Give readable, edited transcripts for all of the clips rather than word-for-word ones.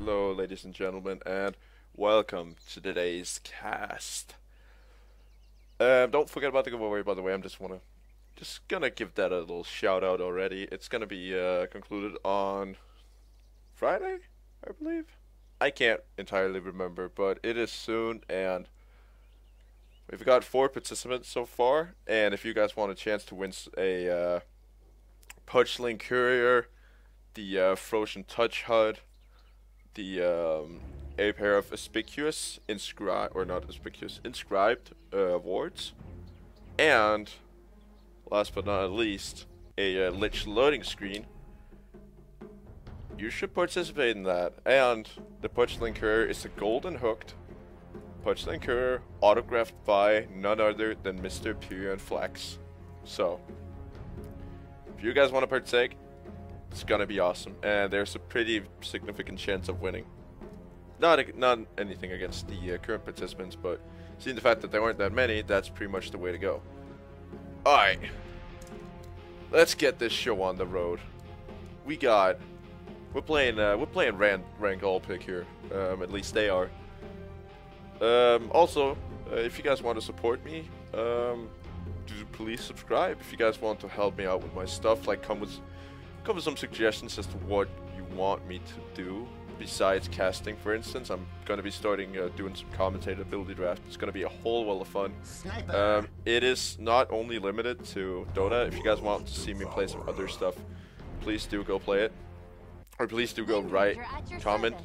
Hello, ladies and gentlemen, and welcome to today's cast. Don't forget about the giveaway, by the way. I'm just gonna give that a little shout out already. It's gonna be concluded on Friday, I believe. I can't entirely remember, but it is soon, and we've got 4 participants so far. And if you guys want a chance to win a Pudgeling Courier, the Frozen Touch HUD, the a pair of inscribed awards, and last but not least, a Lich loading screen, you should participate in that. And the Pudgeling Courier is a golden hooked Pudgeling Courier autographed by none other than Mr. Pyrion Flax. So, if you guys want to partake, it's gonna be awesome, and there's a pretty significant chance of winning. Not anything against the current participants, but seeing the fact that there aren't that many, that's pretty much the way to go. Alright, let's get this show on the road. We're playing rank all pick here. At least they are. Also, if you guys want to support me, please subscribe. If you guys want to help me out with my stuff, like come with some suggestions as to what you want me to do besides casting, for instance. I'm going to be starting doing some commentator ability draft. It's going to be a whole well of fun. It is not only limited to Dota. If you guys want to see me play some other stuff, please do go play it. Or please do go comment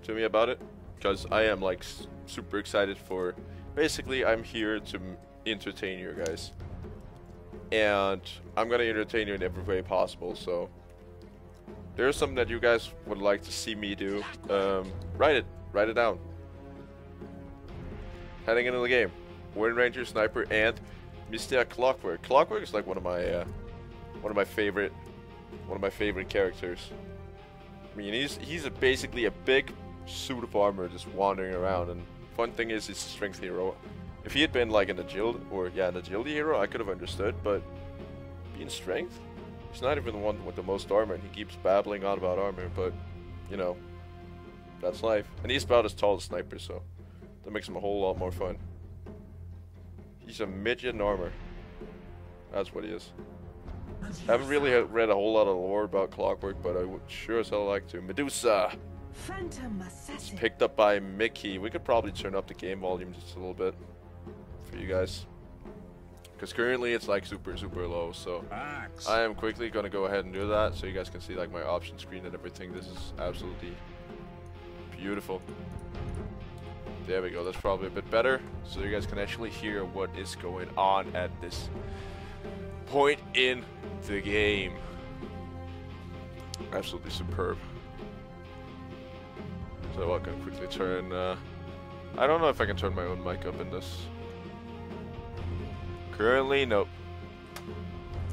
to me about it. Because I am like super excited for... Basically, I'm here to entertain you guys. And I'm gonna entertain you in every way possible, so there's something that you guys would like to see me do. Write it down. Heading into the game, Wind Ranger, Sniper, and Mr. Clockwork. Clockwork is like one of my favorite characters. I mean, he's basically a big suit of armor just wandering around, and fun thing is he's a strength hero. If he had been like an agility hero, I could have understood, but being strength, he's not even the one with the most armor, and he keeps babbling on about armor, but, you know, that's life. And he's about as tall as Sniper, so that makes him a whole lot more fun. He's a midget in armor. That's what he is. I haven't really read a whole lot of lore about Clockwork, but I would sure as hell like to. Medusa! It's picked up by Mickey. We could probably turn up the game volume just a little bit for you guys, because currently it's like super low, so I am quickly gonna go ahead and do that so you guys can see like my option screen and everything. This is absolutely beautiful. There we go. That's probably a bit better, so you guys can actually hear what is going on at this point in the game. Absolutely superb. So I can quickly turn, I don't know if I can turn my own mic up in this. Currently, nope.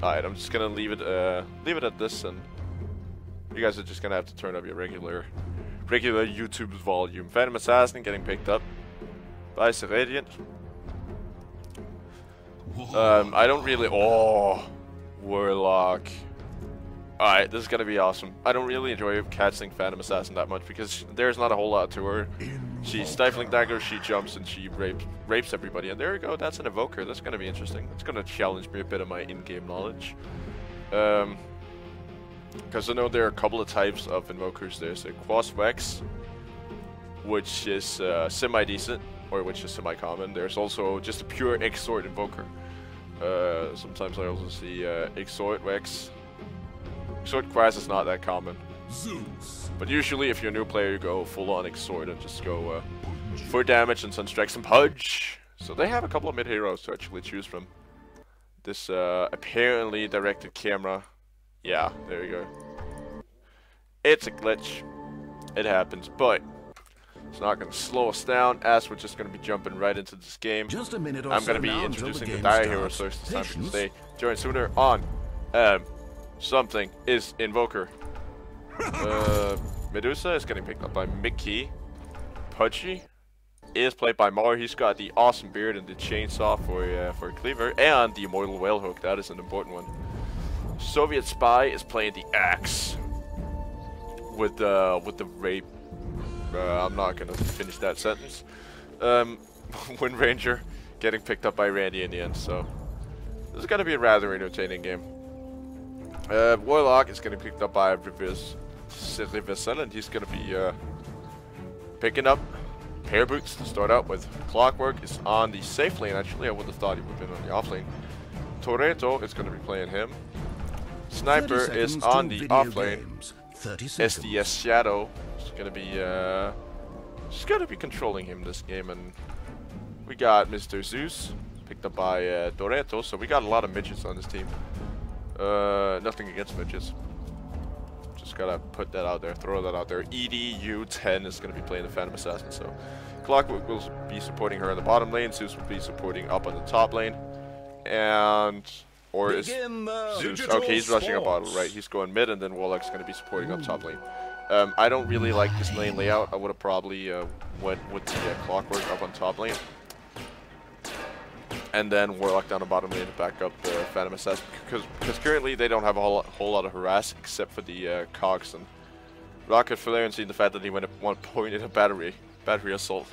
Alright, I'm just gonna leave it at this, and you guys are just gonna have to turn up your regular YouTube volume. Phantom Assassin getting picked up by Seradiant. I don't really, Warlock. Alright, this is gonna be awesome. I don't really enjoy casting Phantom Assassin that much because there's not a whole lot to her. She's Stifling Dagger, she jumps, and she rapes everybody. And there we go, that's an Evoker. That's gonna be interesting. That's gonna challenge me a bit of my in-game knowledge. Because I know there are a couple of types of Invokers. There's a Quas Vex, which is semi-decent, or which is semi-common. There's also just a pure Exort Invoker. Sometimes I also see Exort Vex. Exort Quas is not that common. But usually if you're a new player, you go full on Exort and just go for damage and Sunstrike some Pudge. So they have a couple of mid heroes to actually choose from. This apparently directed camera. Yeah, there you go. It's a glitch. It happens, but it's not going to slow us down, as we're just going to be jumping right into this game. Just a minute or I'm so going to be now introducing until the the game Dire Hero starts. source this time for today. Join sooner on something is Invoker. Medusa is getting picked up by Mickey. Pudgy is played by Mar. He's got the awesome beard and the chainsaw for Cleaver, and the Immortal Whale Hook. That is an important one. Soviet Spy is playing the axe with the I'm not gonna finish that sentence. Wind Ranger getting picked up by Randy in the end, so this is gonna be a rather entertaining game. Warlock is gonna be picked up by Frozor, and he's gonna be picking up pair boots to start out with. Clockwork is on the safe lane. Actually, I would have thought he would have been on the off lane. Toretto is gonna be playing him. Sniper is on the off lane. SDS Shadow is gonna be she's gonna be controlling him this game, and we got Mr. Zeus picked up by Toretto, so we got a lot of midgets on this team. Nothing against midgets. Just gotta put that out there, throw that out there. EDU10 is gonna be playing the Phantom Assassin, so Clockwork will be supporting her in the bottom lane. Zeus will be supporting up on the top lane, and is Zeus? Okay, he's rushing a bottle, right? He's going mid, and then Warlock's gonna be supporting up top lane. I don't really like this lane layout. I would have probably went with the Clockwork up on top lane, and then Warlock down the bottom lane to back up the Phantom Assassin, because currently they don't have a whole lot of harass except for the Cogs and Rocket Flare, and seeing the fact that he went at one point in a battery assault.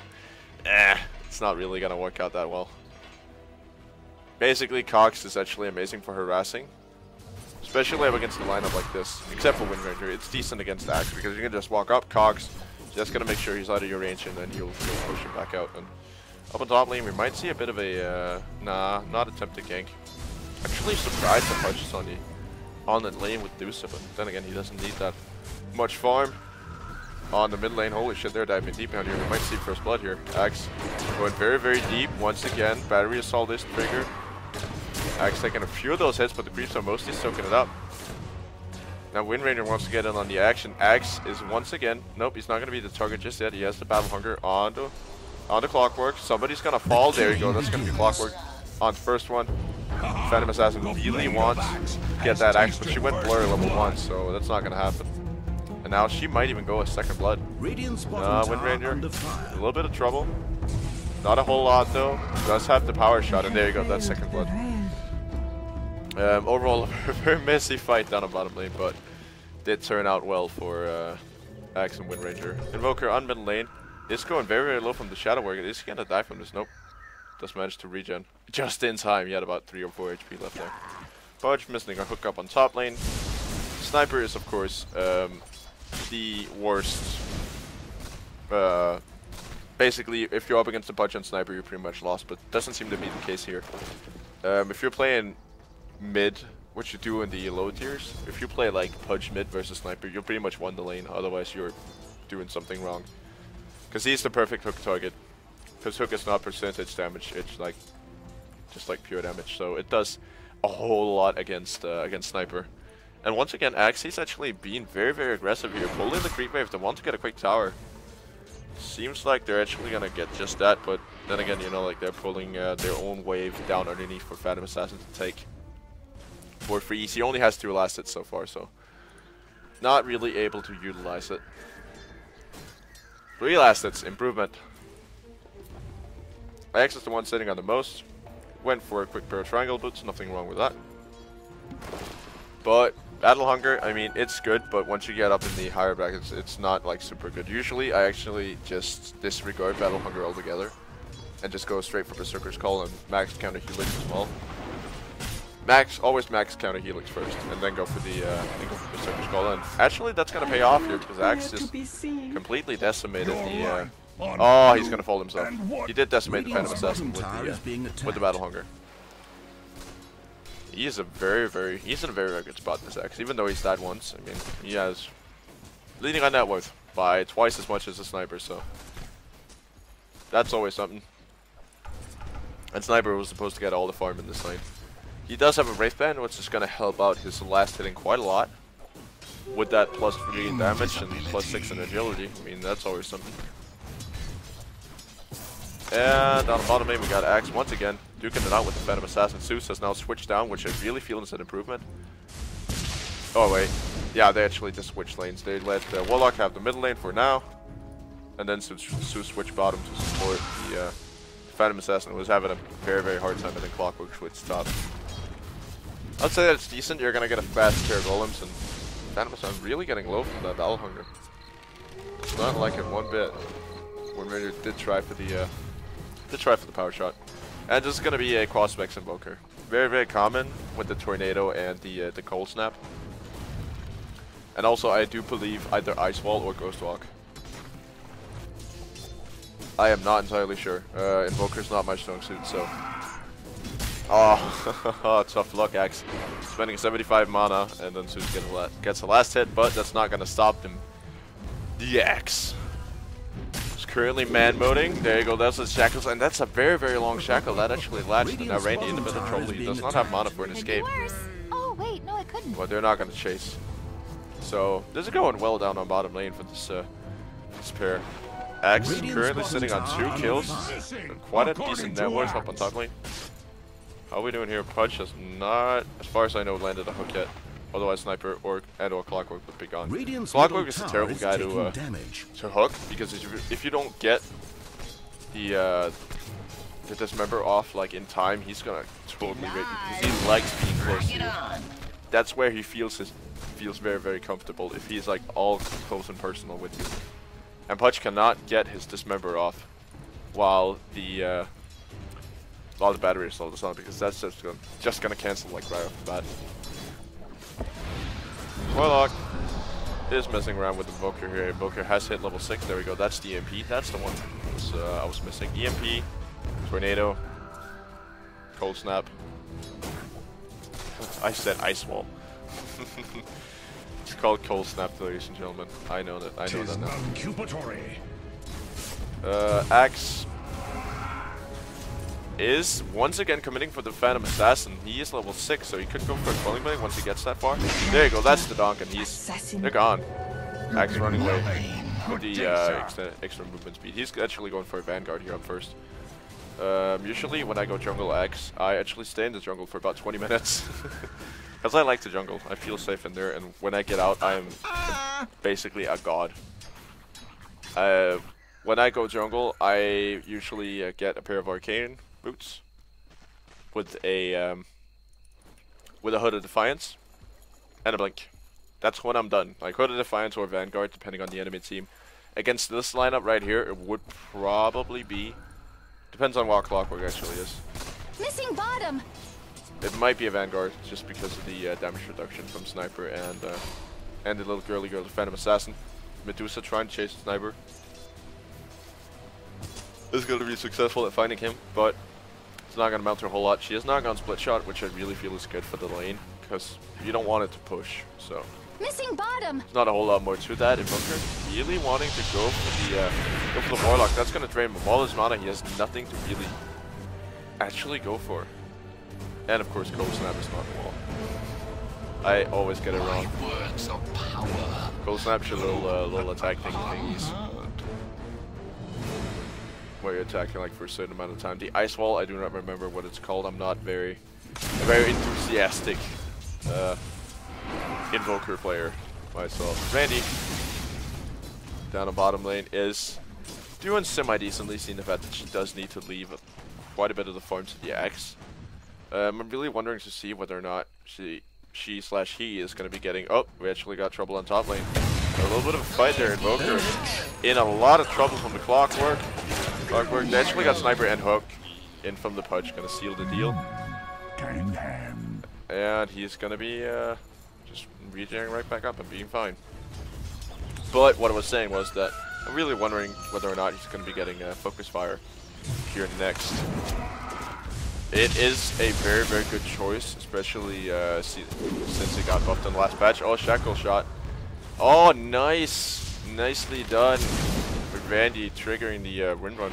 It's not really gonna work out that well. Basically, Cogs is actually amazing for harassing, especially up against a lineup like this. Except for Wind Ranger, it's decent against Axe because you can just walk up. Cogs just gonna make sure he's out of your range, and then you'll push him back out. And up on top lane, we might see a bit of a not attempted gank. Actually surprised that Punch is on the lane with Dusa, but then again, he doesn't need that much farm. On the mid lane, holy shit, they're diving deep down here. We might see first blood here. Axe going very, very deep once again. Battery assault is triggered. Axe taking a few of those hits, but the creeps are mostly soaking it up. Now Wind Ranger wants to get in on the action. Axe is once again, nope, he's not going to be the target just yet. He has the Battle Hunger on the Clockwork. Somebody's going to fall. There you go. That's going to be Clockwork on the first one. Phantom Assassin really wants to get that axe, but she went blur level 1, so that's not going to happen. And now she might even go a second blood. Wind Ranger, a little bit of trouble. Not a whole lot though. Does have the power shot, and there you go, that's second blood. Overall, a very messy fight down the bottom lane, but did turn out well for Axe and Wind Ranger. Invoker on mid lane is going very, very low from the Shadow Warrior. Is he gonna die from this? Nope. Just managed to regen. Just in time. He had about 3 or 4 HP left there. Pudge missing a hook up on top lane. Sniper is, of course, the worst. Basically, if you're up against a Pudge and Sniper, you're pretty much lost, but doesn't seem to be the case here. If you're playing mid, what you do in the low tiers, if you play like Pudge mid versus Sniper, you'll pretty much won the lane, otherwise you're doing something wrong. Because he's the perfect hook target. Because hook is not percentage damage, it's like just like pure damage, so it does a whole lot against Sniper. And once again, Axe, he's actually being very, very aggressive here, pulling the creep wave. They want to get a quick tower. Seems like they're actually gonna get just that, but then again, you know, like they're pulling their own wave down underneath for Phantom Assassin to take for free. He only has 2 last hits so far, so not really able to utilize it. 3 last hits, improvement. Axe is the one sitting on the most. Went for a quick pair of triangle boots, nothing wrong with that. But Battle Hunger, I mean, it's good, but once you get up in the higher brackets, it's not like super good. Usually, I actually just disregard Battle Hunger altogether and just go straight for Berserker's Call and max counter Helix as well. Always max counter Helix first, and then go for the Berserker's Call. And actually, that's gonna pay off here because Axe just completely decimated the. Oh, he's gonna fold himself. He did decimate the Phantom Assassin with the Battle Hunger. He's in a very, very good spot, this Axe. Even though he's died once, I mean, he has leading on net worth by twice as much as a Sniper, so that's always something. And Sniper was supposed to get all the farm in this lane. He does have a Wraith Band, which is going to help out his last hitting quite a lot. With that +3 in damage and +6 in agility. I mean, that's always something. And on the bottom lane, we got Axe once again, duking it out with the Phantom Assassin. Zeus has now switched down, which I really feel is an improvement. Oh, wait. Yeah, they actually just switched lanes. They let Warlock have the middle lane for now. And then Zeus switched bottom to support the Phantom Assassin, who was having a very, very hard time, and then Clockwork switched top. I'd say that it's decent. You're going to get a fast pair of golems, and Phantom Assassin really getting low from that Battle Hunger. It's not like it one bit. Wind Ranger did try for the power shot. And this is gonna be a cross specs invoker. Very, very common with the tornado and the cold snap. And also I do believe either Ice Wall or Ghost Walk. I am not entirely sure. Invoker's not my strong suit, so. Oh, tough luck, Axe. Spending 75 mana, and then Zeus gets the last hit, but that's not gonna stop him. The Axe is currently man moding. There you go, that's the shackles, and that's a very, very long shackle. That actually lasted. Now Randy in a bit of trouble. He does not have mana for an escape. Oh wait, no, I couldn't. But they're not gonna chase. So this is going well down on bottom lane for this pair. Axe is currently sitting on 2 kills. Quite a decent net worth up on top lane. How are we doing here? Pudge has not, as far as I know, landed a hook yet. Otherwise, Sniper or Clockwork would be gone. Clockwork is a terrible guy to hook, because if you don't get the dismember off like in time, he's gonna totally rape you, because he likes being close to you. That's where he feels very, very comfortable, if he's like all close and personal with you. And Pudge cannot get his dismember off while the battery is slowed down, because that's just gonna cancel like right off the bat. Warlock is messing around with Invoker here. Invoker has hit level 6. There we go. That's the EMP. That's the one I was missing. EMP, Tornado, Cold Snap. I said Ice Wall. It's called Cold Snap, ladies and gentlemen. I know that. I know that now. Axe is once again committing for the Phantom Assassin. He is level 6, so he could go for a Quelling Blade once he gets that far. There you go, that's the donk, and they're gone. Axe running away with the extra movement speed. He's actually going for a Vanguard here up first. Usually when I go jungle Axe, I actually stay in the jungle for about 20 minutes. Because I like the jungle, I feel safe in there, and when I get out, I am basically a god. When I go jungle, I usually get a pair of Arcane boots with a Hood of Defiance and a Blink. That's when I'm done. Like Hood of Defiance or Vanguard, depending on the enemy team. Against this lineup right here, it would probably be, depends on what Clockwork actually is. Missing bottom. It might be a Vanguard just because of the damage reduction from Sniper and the little girly girl, the Phantom Assassin. Medusa trying to chase the Sniper is going to be successful at finding him, but it's not going to amount to a whole lot. She has not gone split shot, which I really feel is good for the lane, because you don't want it to push, so. Missing bottom. There's not a whole lot more to that. Invoker really wanting to go for the Warlock. That's going to drain him of all his mana. He has nothing to really actually go for. And of course, Cold Snap is not a wall. I always get it wrong. Cold Snap's your little attack thingies. Where you're attacking like for a certain amount of time. The Ice Wall, I do not remember what it's called. I'm not a very enthusiastic Invoker player myself. Randy, down the bottom lane, is doing semi-decently, seeing the fact that she does need to leave quite a bit of the farm to the Axe. I'm really wondering to see whether or not he is going to be getting... Oh, we actually got trouble on top lane. A little bit of a fight there. Invoker in a lot of trouble from the Clockwork. They actually got Sniper and Hook in from the Pudge, going to seal the deal. And he's going to be just regenerating right back up and being fine. But what I was saying was that I'm really wondering whether or not he's going to be getting Focus Fire here next. It is a very, very good choice, especially since he got buffed in the last patch. Oh, Shackle Shot. Oh, nice. Nicely done. With Randy triggering the Wind Run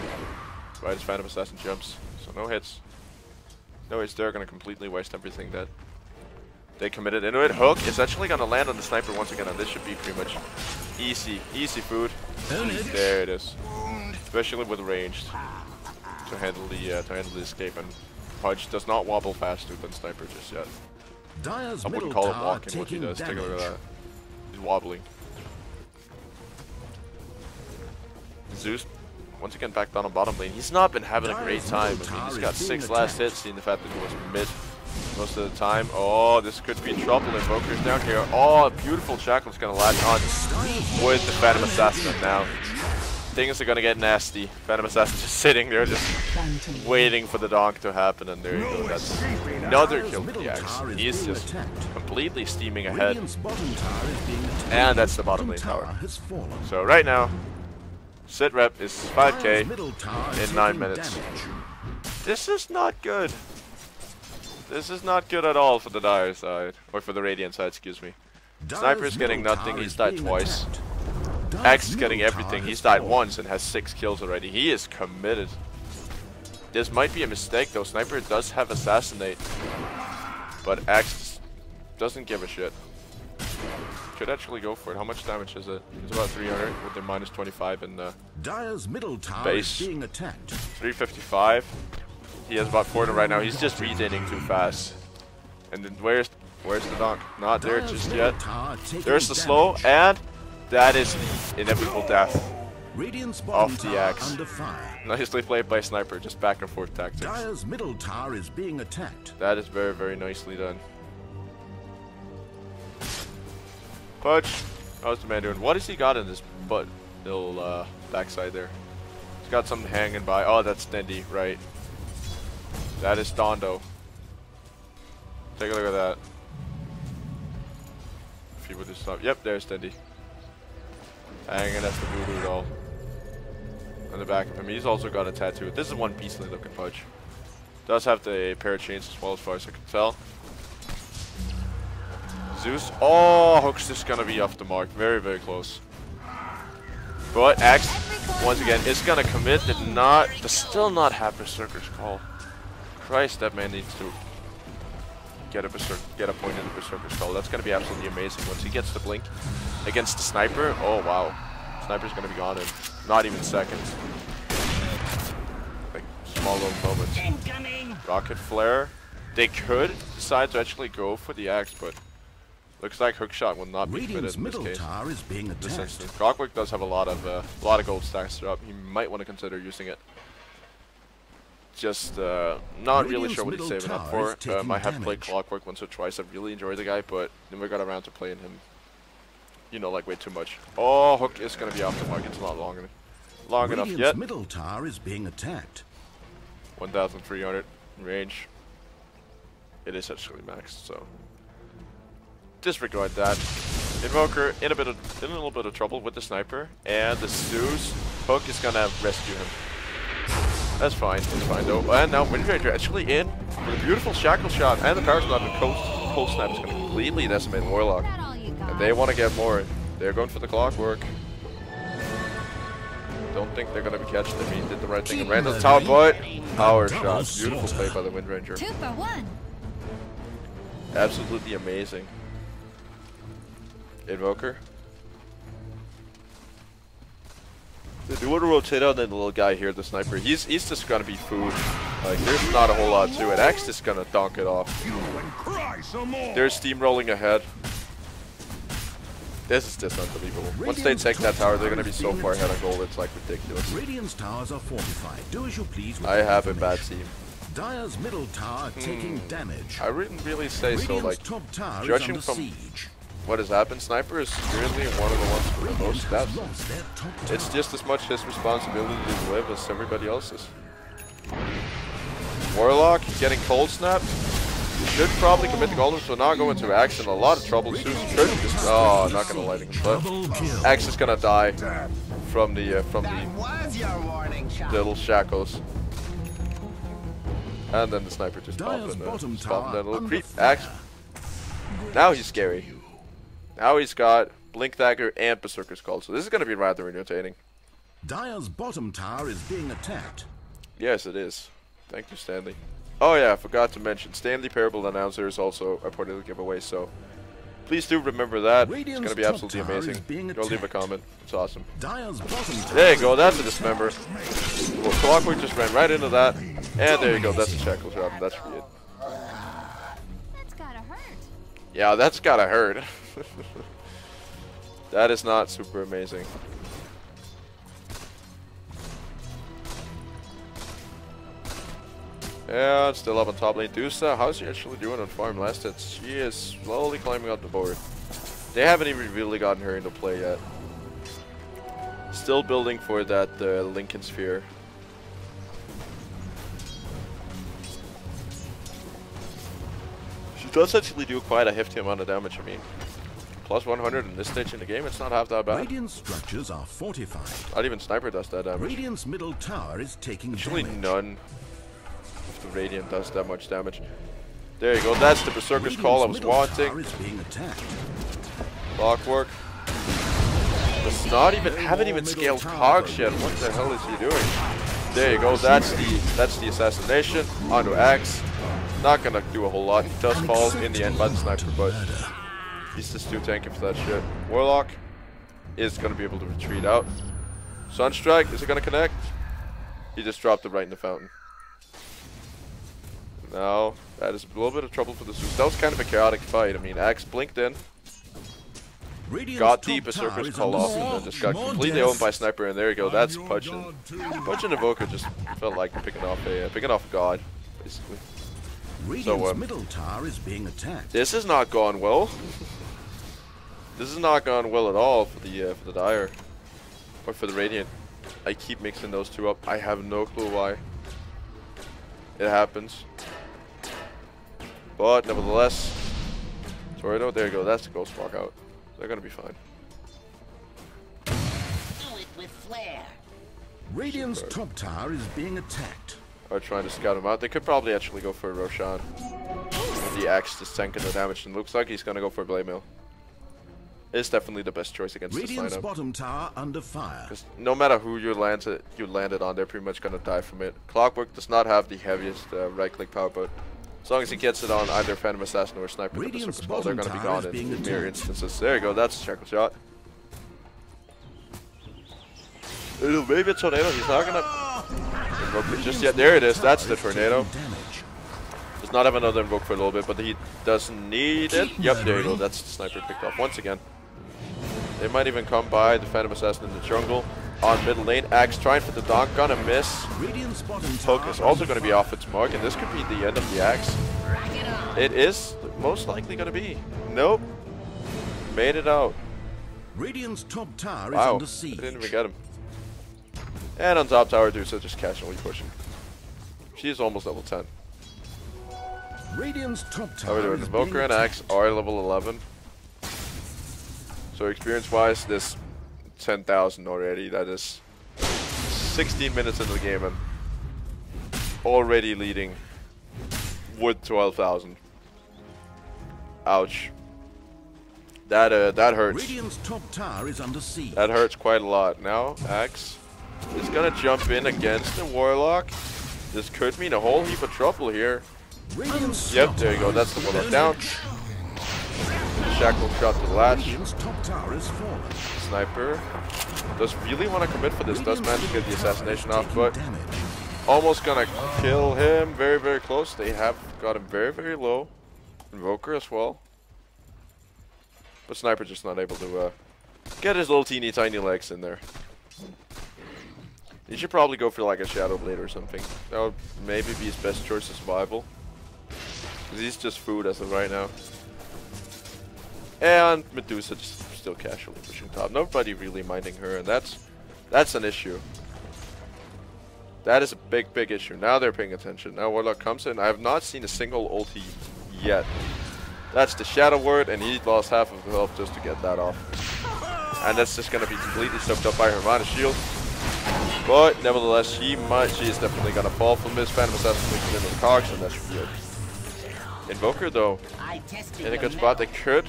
by his Phantom Assassin jumps. So no hits. No hits there, going to completely waste everything that they committed into it. Hook is actually going to land on the Sniper once again, and this should be pretty much easy food. There it is. Especially with ranged to handle the escape, and Pudge does not wobble faster than Sniper just yet. I wouldn't call it walking what he does. Take a look at that. He's wobbling. Zeus, once again back down on bottom lane. He's not been having a great time. I mean, he's got 6 last hits, seeing the fact that he was mid most of the time. Oh, this could be trouble. Invoker's down here. Oh, a beautiful Shackle's gonna latch on with the Phantom Assassin now. Things are gonna get nasty. Phantom Assassin just sitting there, just waiting for the donk to happen, and there you go. That's another kill with the axe. He's just completely steaming ahead. And that's the bottom lane tower. So right now, sit rep is 5k in 9 minutes. This is not good. This is not good at all for the Dire side. Or for the Radiant side, excuse me. Sniper's getting nothing, he's died twice. Axe is getting everything, he's died once and has 6 kills already. He is committed. This might be a mistake though, Sniper does have Assassinate. But Axe doesn't give a shit. Could actually go for it. How much damage is it? It's about 300 with their minus 25 in the base. 355. He has about 400 right now. He's just regening too fast. And then where's the donk? Not there just yet. There's the slow, and that is the inevitable death of the axe. Nicely played by Sniper, just back and forth tactics. Dire's middle tower is being attacked. That is very, very nicely done. Pudge, how's the man doing? What has he got in this little backside there? He's got something hanging by. Oh, that's Stendy, right. That is Dondo. Take a look at that. If he would just stop. Yep, there's Stendy. Hanging as the voodoo doll. On the back of him. He's also got a tattoo. This is one beastly looking Pudge. Does have the pair of chains as well, as far as I can tell. Zeus. Oh, Hook's just gonna be off the mark. Very, very close. But Axe, once again, is gonna commit. Does still not have Berserker's Call. Christ, that man needs to get a point in the Berserker's Call. That's gonna be absolutely amazing once he gets the blink against the Sniper. Oh wow, Sniper's gonna be gone in not even seconds. Like small little moments. Rocket Flare. They could decide to actually go for the Axe, but looks like Hookshot will not be fitted in this case. This instance. Clockwork does have a lot of gold stacks up. He might want to consider using it. Just not really sure what he's saving up for. I have played Clockwork once or twice. I've really enjoyed the guy, but never got around to playing him. You know, like way too much. Oh, Hook is gonna be off the mark. It's not long enough yet. Middle tower is being attacked. 1,300 range. It is actually maxed, so disregard that. Invoker in a little bit of trouble with the Sniper, and the Zeus Hook is gonna rescue him. That's fine though. And now Windranger actually in with a beautiful shackle shot, and the power slap and cold snap is gonna completely decimate Warlock. And they want to get more. They're going for the Clockwork. Don't think they're gonna be catching him. He did the right thing and ran to the tower, but power shot. Beautiful play by the Windranger. 2 for 1. Absolutely amazing. Invoker. They do want to rotate out that little guy here, the Sniper. He's just gonna be food. Like there's not a whole lot to it. Axe just gonna donk it off. They're steamrolling ahead. This is just unbelievable. Once they take that tower, they're gonna be so far ahead on gold. It's like ridiculous. Radiant's towers are fortified. Do as you please with I have a bad team. Dire's middle tower taking damage. I wouldn't really say so. Like top tower judging is from siege. what has happened, Sniper is really one of the ones with the most stats. It's just as much his responsibility to live as everybody else's. Warlock getting cold snapped. Should probably commit the golden, so now going to Axe in a lot of trouble. Zeus should just not gonna light him, but Axe is gonna die from the little shackles. And then the Sniper just popped in a little creep. Axe. Now he's scary. Now he's got Blink Dagger and Berserker's Call, so this is gonna be rather entertaining. Dire's bottom tower is being attacked. Yes, it is. Thank you, Stanley. Oh yeah, I forgot to mention, Stanley Parable Announcer is also a part of the giveaway, so please do remember that. It's going to be absolutely amazing. Go leave a comment. It's awesome. There you go, that's a dismember. Well, Clockwork just ran right into that. And there you go, that's a shackle shot, and that's for it. That's gotta hurt. Yeah, that's gotta hurt. That is not super amazing. And still up on top lane. Dusa, how's she actually doing on farm last hits? She is slowly climbing up the board. They haven't even really gotten her into play yet. Still building for that Lincoln Sphere. She does actually do quite a hefty amount of damage. I mean, plus 100 in this stage in the game, it's not half that bad. Radiant structures are fortified. Not even Sniper does that damage. Radiant's middle tower is taking Actually, damage. none of the Radiant does that much damage. There you go. That's the Berserker's Call I was wanting. Tower is being attacked. Clockwork. Does not even haven't even scaled cogs yet. What the hell is he doing? There you go. That's the assassination onto Axe. Not gonna do a whole lot. He does fall in the end by the Sniper, but he's just too tanky for that shit. Warlock is gonna be able to retreat out. Sunstrike, is it gonna connect? He just dropped it right in the fountain. Now that is a little bit of trouble for the Zeus. That was kind of a chaotic fight. I mean, Axe blinked in. Radiant's Got top the tower Berserker's is Call under off and then siege. just got completely owned by Sniper, and there you go. That's Pudgeon. Pudgeon Evoker just felt like picking off a god, basically. Radiant's middle tower is being attacked. This has not gone well. This has not gone well at all for the Dire or for the Radiant. I keep mixing those two up. I have no clue why. It happens, but nevertheless, Tornado. There you go. That's the Ghost Walk out. They're gonna be fine. Do it with flair. Radiant's top tower is being attacked. Are trying to scout him out. They could probably actually go for Roshan. With the Axe just tanking the damage, and looks like he's gonna go for Blade Mail. It's definitely the best choice against this Radiant's lineup. bottom tower under fire. Because no matter who you landed on, they're pretty much gonna die from it. Clockwork does not have the heaviest right-click power, but as long as he gets it on either Phantom Assassin or Sniper, with the Radiant's Super Spell, they're gonna be bottom tower gone is in being mere attacked. instances. There you go. That's a shackle shot. Maybe a tornado. He's not gonna invoke it just yet. There it is. That's the tornado. Damage. Does not have another invoke for a little bit, but he doesn't need it. Yep, there you go. That's the Sniper picked off once again. They might even come by the Phantom Assassin in the jungle on middle lane. Axe trying for the donk, gonna miss. Radiant's bottom tower Hook is also going to be off its mark, and this could be the end of the Axe. It is most likely going to be. Nope. Made it out. Radiant's top tower is Wow. under I siege. didn't even get him. And on top tower, Dusa just casually pushing. She's almost level 10. Radiant's top How are we tower doing? is Invoker being and Axe attacked. are level 11. So experience-wise, this 10,000 already. That is 16 minutes into the game and already leading with 12,000. Ouch. That hurts. Radiant's top tower is under siege. That hurts quite a lot. Now Axe is gonna jump in against the Warlock. This could mean a whole heap of trouble here. Radiant's Yep, top there you go. tower That's the is Warlock fallen. down. Shackle shot to the latch. Radiant's top tower is fallen. Sniper does really want to commit for this. Does manage to get the assassination off, Taking but damage. almost gonna kill him. Very, very close. They have got him very, very low. Invoker as well. But Sniper just not able to get his little teeny tiny legs in there. He should probably go for like a Shadow Blade or something. That would maybe be his best choice of survival. Because he's just food as of right now. And Medusa just still casually pushing top. Nobody really minding her, and that's an issue. That is a big, big issue. Now they're paying attention. Now Warlock comes in. I have not seen a single ulti yet. That's the Shadow Word, and he lost half of the health just to get that off. And that's just going to be completely soaked up by her Mana Shield. But nevertheless, she is definitely going to fall from this. Phantom Assassin mixes in with the cogs, and that should be it. Invoker, though, in a good spot. They could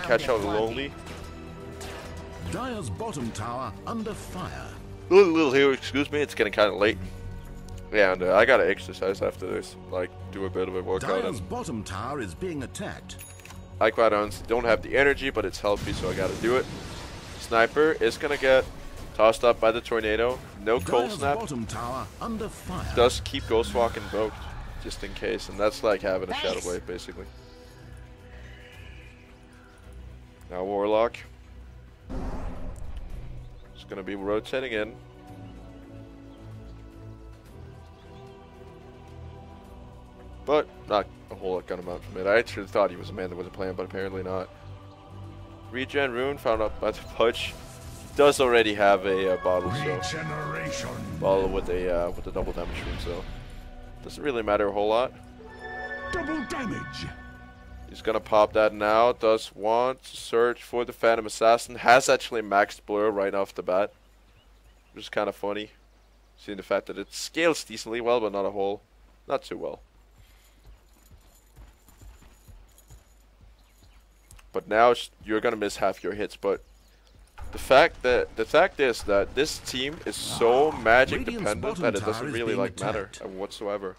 catch out Lonely. Dire's bottom tower under fire. Little here, excuse me, it's getting kind of late. Yeah, and I gotta exercise after this, like do a bit of a workout. Dire's And bottom tower is being attacked. I quite honestly don't have the energy, but it's healthy, so I gotta do it. Sniper is gonna get tossed up by the tornado. No cold Dire's snap. bottom tower under fire. Does keep Ghost Walk invoked, just in case, and that's like having a Shadow Blade, basically. Now Warlock is gonna be rotating in. but not a whole lot gonna amount from it. I actually thought he was a man that was a plan, but apparently not. Regen rune found out by the Pudge. Does already have a bottle, so bottle with a double damage rune, so doesn't really matter a whole lot. Double damage. He's gonna pop that now. Does want to search for the Phantom Assassin. Has actually maxed blur right off the bat, which is kind of funny, seeing the fact that it scales decently well, but not too well. But now you're gonna miss half your hits. But the fact is that this team is so magic dependent that it doesn't really like matter whatsoever.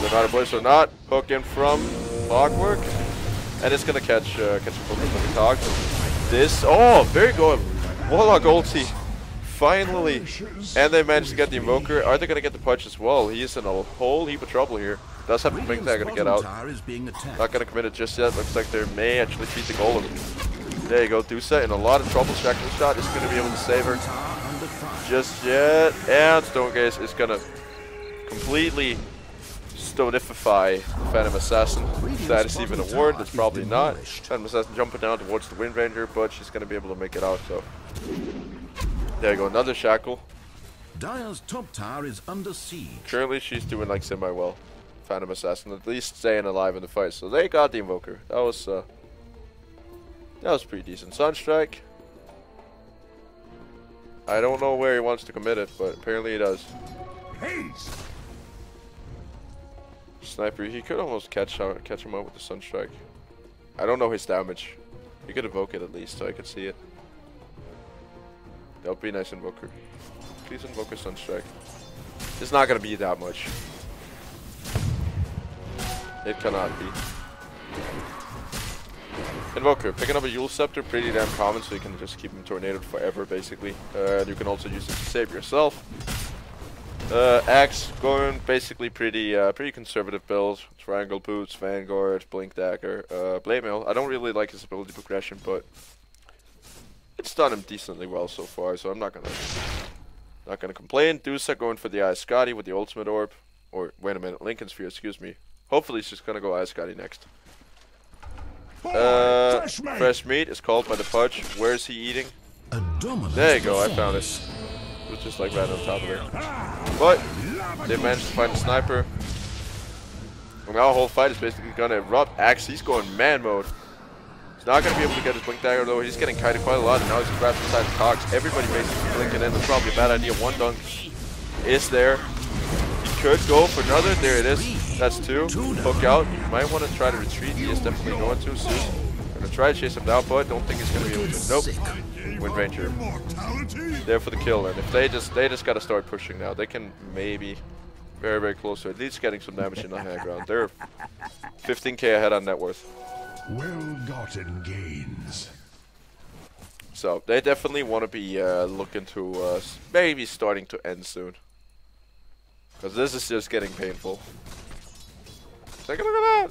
They're not a place or not. Hook in from Clockwork, and it's gonna catch a focus on the cogs. This very good. Warlock ulti. Finally, and they managed to get the Invoker. Are they gonna get the Pudge as well? He is in a whole heap of trouble here. Does have to think they're gonna get out. Not gonna commit it just yet. Looks like they may actually cheat the golem. There you go, Dusa in a lot of trouble. Shackle shot is gonna be able to save her just yet, and Stonegaze is gonna completely stonify Phantom Assassin. If that is even a word, that's probably not. Phantom Assassin jumping down towards the Wind Ranger, but she's gonna be able to make it out. So there you go, another shackle. Dire's top tower is under siege. Currently, she's doing like semi-well. Phantom Assassin, at least staying alive in the fight. So they got the Invoker. That was pretty decent. Sunstrike. I don't know where he wants to commit it, but apparently he does. Haste. Sniper, he could almost catch him up with the Sunstrike. I don't know his damage. He could evoke it at least, so I could see it. That would be a nice Invoker. Please invoke a Sunstrike. It's not going to be that much. It cannot be. Invoker, picking up a Yule Scepter, pretty damn common, so you can just keep him tornadoed forever, basically. You can also use it to save yourself. Axe, going basically pretty conservative build. Triangle Boots, Vanguard, Blink Dagger, Blade Mail. I don't really like his ability progression, but it's done him decently well so far, so I'm not gonna complain. Dusa going for the Ice Scotty with the ultimate orb. Or wait a minute, Lincoln Sphere, excuse me. Hopefully he's just gonna go Ice Scotty next. Fresh meat is called by the Pudge. Where is he eating? There you go, I found it. It was just like right on top of it. But they managed to find a sniper. And now the whole fight is basically gonna erupt. Axe, he's going man mode. He's not gonna be able to get his Blink Dagger though. He's getting kited quite a lot, and now he's grabbed inside the cogs. Everybody basically blinking in. That's probably a bad idea. One dunk is there. He could go for another. There it is. That's two. Hook out. You might want to try to retreat. He is definitely going to soon. Gonna try to chase him down, but don't think he's gonna be able to. Nope. Wind Ranger there for the kill, and if they just gotta start pushing now. They can maybe very, very close to at least getting some damage in the high ground. They're 15k ahead on net worth. Well-gotten gains. So they definitely want to be looking to maybe starting to end soon, because this is just getting painful. Take a look at that.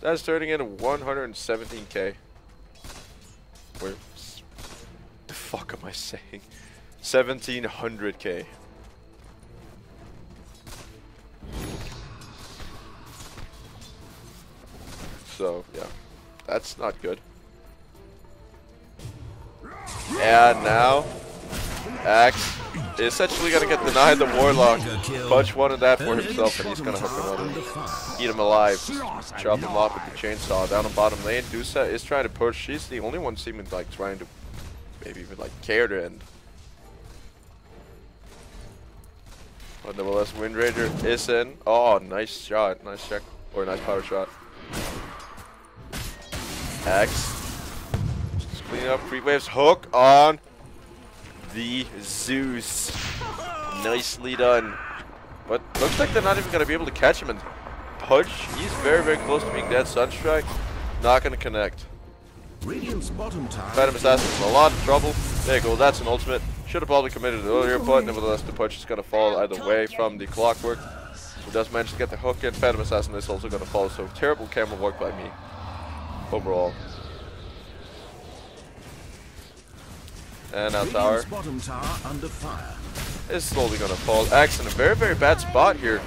That's turning into 117k. Where the fuck am I saying? 1700k. So yeah, that's not good. And now Axe is essentially gonna get denied the Warlock. Pudge wanted that for himself, and he's gonna hook him out, eat him alive, chop him off with the chainsaw. Down on bottom lane, Dusa is trying to push. She's the only one seeming like trying to maybe even like care to end. But nevertheless, Wind Ranger is in. Oh, nice shot, nice check, or nice power shot. Axe, just clean up. Creep waves, hook on the Zeus. Nicely done. But looks like they're not even going to be able to catch him. And Pudge, he's very, very close to being dead. Sunstrike, not going to connect. Phantom Assassin's in a lot of trouble. There you go, that's an ultimate. Should have probably committed it earlier, but nevertheless, the Pudge is going to fall either way from the Clockwork. He does manage to get the hook in. Phantom Assassin is also going to fall, so terrible camera work by me overall. And now tower is slowly gonna fall. Axe in a very, very bad spot here.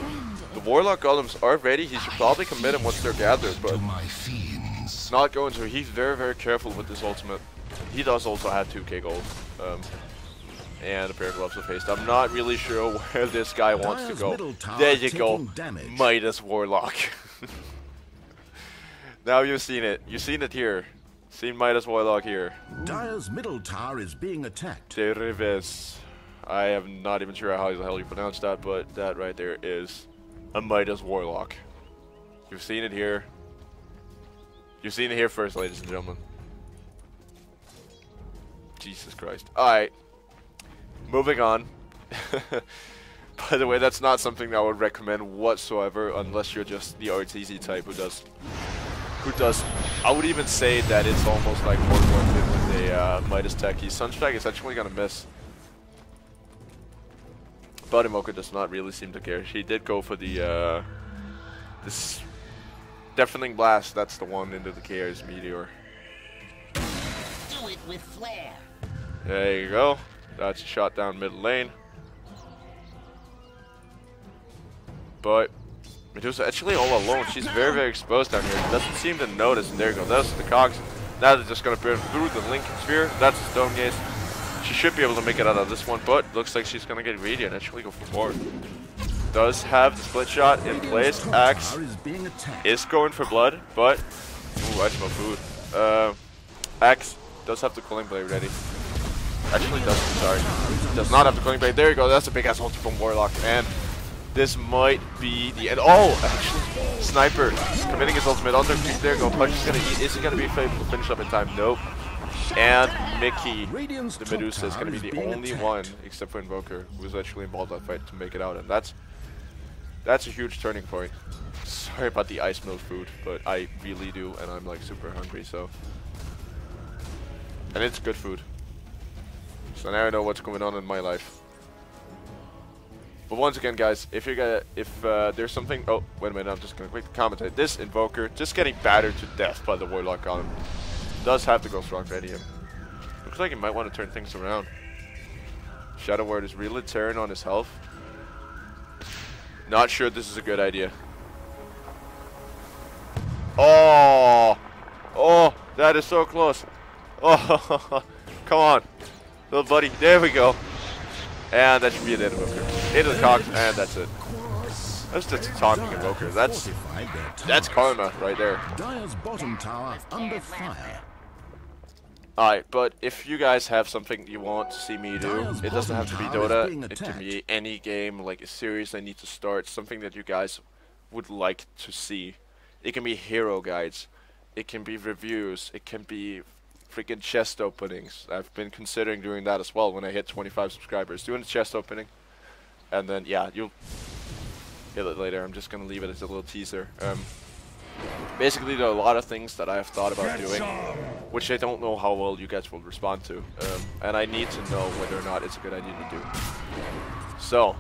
The warlock golems are ready. He should probably commit them once they're gathered, but my fiends. not going to. He's very, very careful with this ultimate. He does also have 2k gold. And a pair of gloves of haste. I'm not really sure where this guy wants to go. There you go. Midas warlock. Now you've seen it. You've seen it here. Seen Midas warlock here. Dire's middle tower is being attacked. Derives. I am not even sure how the hell you pronounce that, but that right there is a Midas warlock. You've seen it here. You've seen it here first, ladies and gentlemen. Jesus Christ. Alright. Moving on. By the way, that's not something I would recommend whatsoever unless you're just the RTZ type who does, I would even say that it's almost like more worth it with a Midas Techie. Sunstrike is actually going to miss. But Imoka does not really seem to care. She did go for the, this Deafening Blast. That's the one into the Chaos Meteor. Do it with flair. There you go. That's a shot down mid lane. But Medusa actually all alone. She's very, very exposed down here. Doesn't seem to notice. And there you go. That's the cogs. Now they're just going to burn through the Lincoln Sphere. That's the Stone Gaze. She should be able to make it out of this one, but looks like she's going to get greedy and actually go for more. Does have the split shot in place. Axe is going for blood, but... Ooh, I smell food. Axe does have the Cooling Blade ready. Actually doesn't, sorry. Does not have the Cooling Blade. There you go, that's a big ass ulti from Warlock. And this might be the end. Oh, actually, Sniper committing his ultimate on their feet. There you go, Punch is going to eat. Is he going to be able to finish up in time? Nope. And Mickey, the Medusa, is going to be the only one, except for Invoker, who is actually involved in that fight to make it out. And that's a huge turning point. Sorry about the ice milk food, but I really do, and I'm like super hungry, so. And it's good food. So now I know what's going on in my life. But once again, guys, if there's something, oh wait a minute, I'm just gonna quickly commentate. This Invoker just getting battered to death by the Warlock Golem. Does have the Ghost Rock ready. Looks like he might want to turn things around. Shadow Word is really tearing on his health. Not sure this is a good idea. Oh, oh, that is so close. Oh, come on. Little buddy, there we go. And that should be an Invoker. Into the cogs, and that's it. That's just a talking Invoker. That's karma right there. Dire's bottom tower under fire. Alright, but if you guys have something you want to see me do, it doesn't have to be Dota, it can be any game, like a series I need to start, something that you guys would like to see. It can be hero guides, it can be reviews, it can be freaking chest openings. I've been considering doing that as well when I hit 25 subscribers, doing a chest opening. And then, yeah, you'll hit it later. I'm just going to leave it as a little teaser. Basically, there are a lot of things that I have thought about doing, which I don't know how well you guys will respond to. And I need to know whether or not it's a good idea to do. So,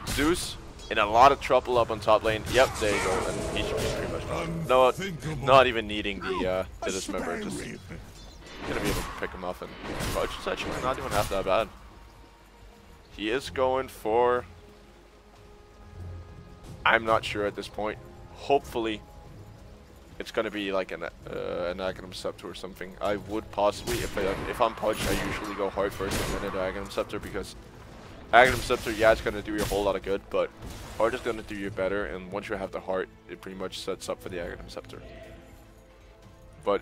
Zeus in a lot of trouble up on top lane. Yep, there you go. And he should be pretty much done. No, not even needing the dismember. Just gonna be able to pick him off, and Fudge is actually not even half that bad. He is going for... I'm not sure at this point. Hopefully, it's gonna be like an Aghanim Scepter or something. I would possibly, if I'm Pudge, I usually go hard first and then into Aghanim Scepter, because Aghanim Scepter, yeah, it's gonna do you a whole lot of good, but Heart is gonna do you better, and once you have the Heart, it pretty much sets up for the Aghanim Scepter. But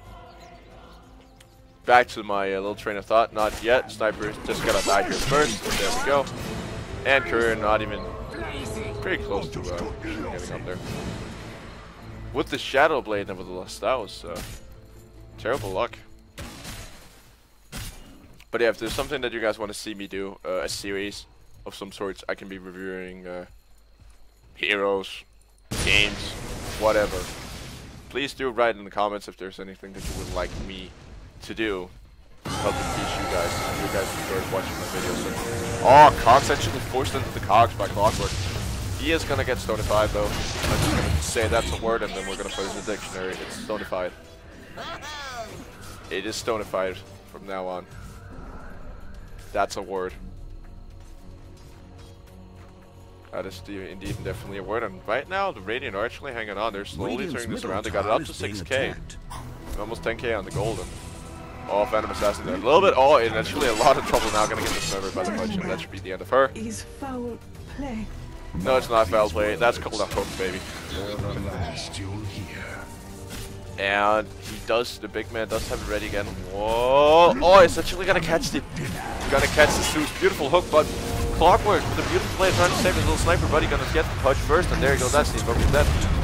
back to my little train of thought. Not yet. Sniper just gotta die here first. There we go. And Courier not even pretty close to getting up there. With the Shadow Blade, nevertheless, that was terrible luck. But yeah, if there's something that you guys want to see me do, a series of some sorts, I can be reviewing heroes, games, whatever. Please do write in the comments if there's anything that you would like me to do to help teach you guys. If you guys enjoyed watching my videos. Oh, Cogs actually forced into the Cogs by Clockwork. He is gonna get stonified though. I'm just gonna say that's a word and then we're gonna put it in the dictionary. It's stonified. It is stonified from now on. That's a word. That is indeed definitely a word. And right now, the Radiant are actually hanging on. They're slowly Radiant's turning this middle around. They got it tower up to is being 6k. attacked. Almost 10k on the golden. Oh, Phantom Assassin there. A little bit. Oh, and actually a lot of trouble now. Gonna get dismembered by the punch, and that should be the end of her. Is foul play. No, it's not foul play. That's called a hook, baby. Last you'll hear. And he does, the big man does have it ready again. Whoa! Oh, it's actually gonna catch the, gonna catch the Zeus. Beautiful hook, but Clockwork with a beautiful play trying to save his little sniper buddy. Gonna get the punch first, and there you go. That's the invoking death.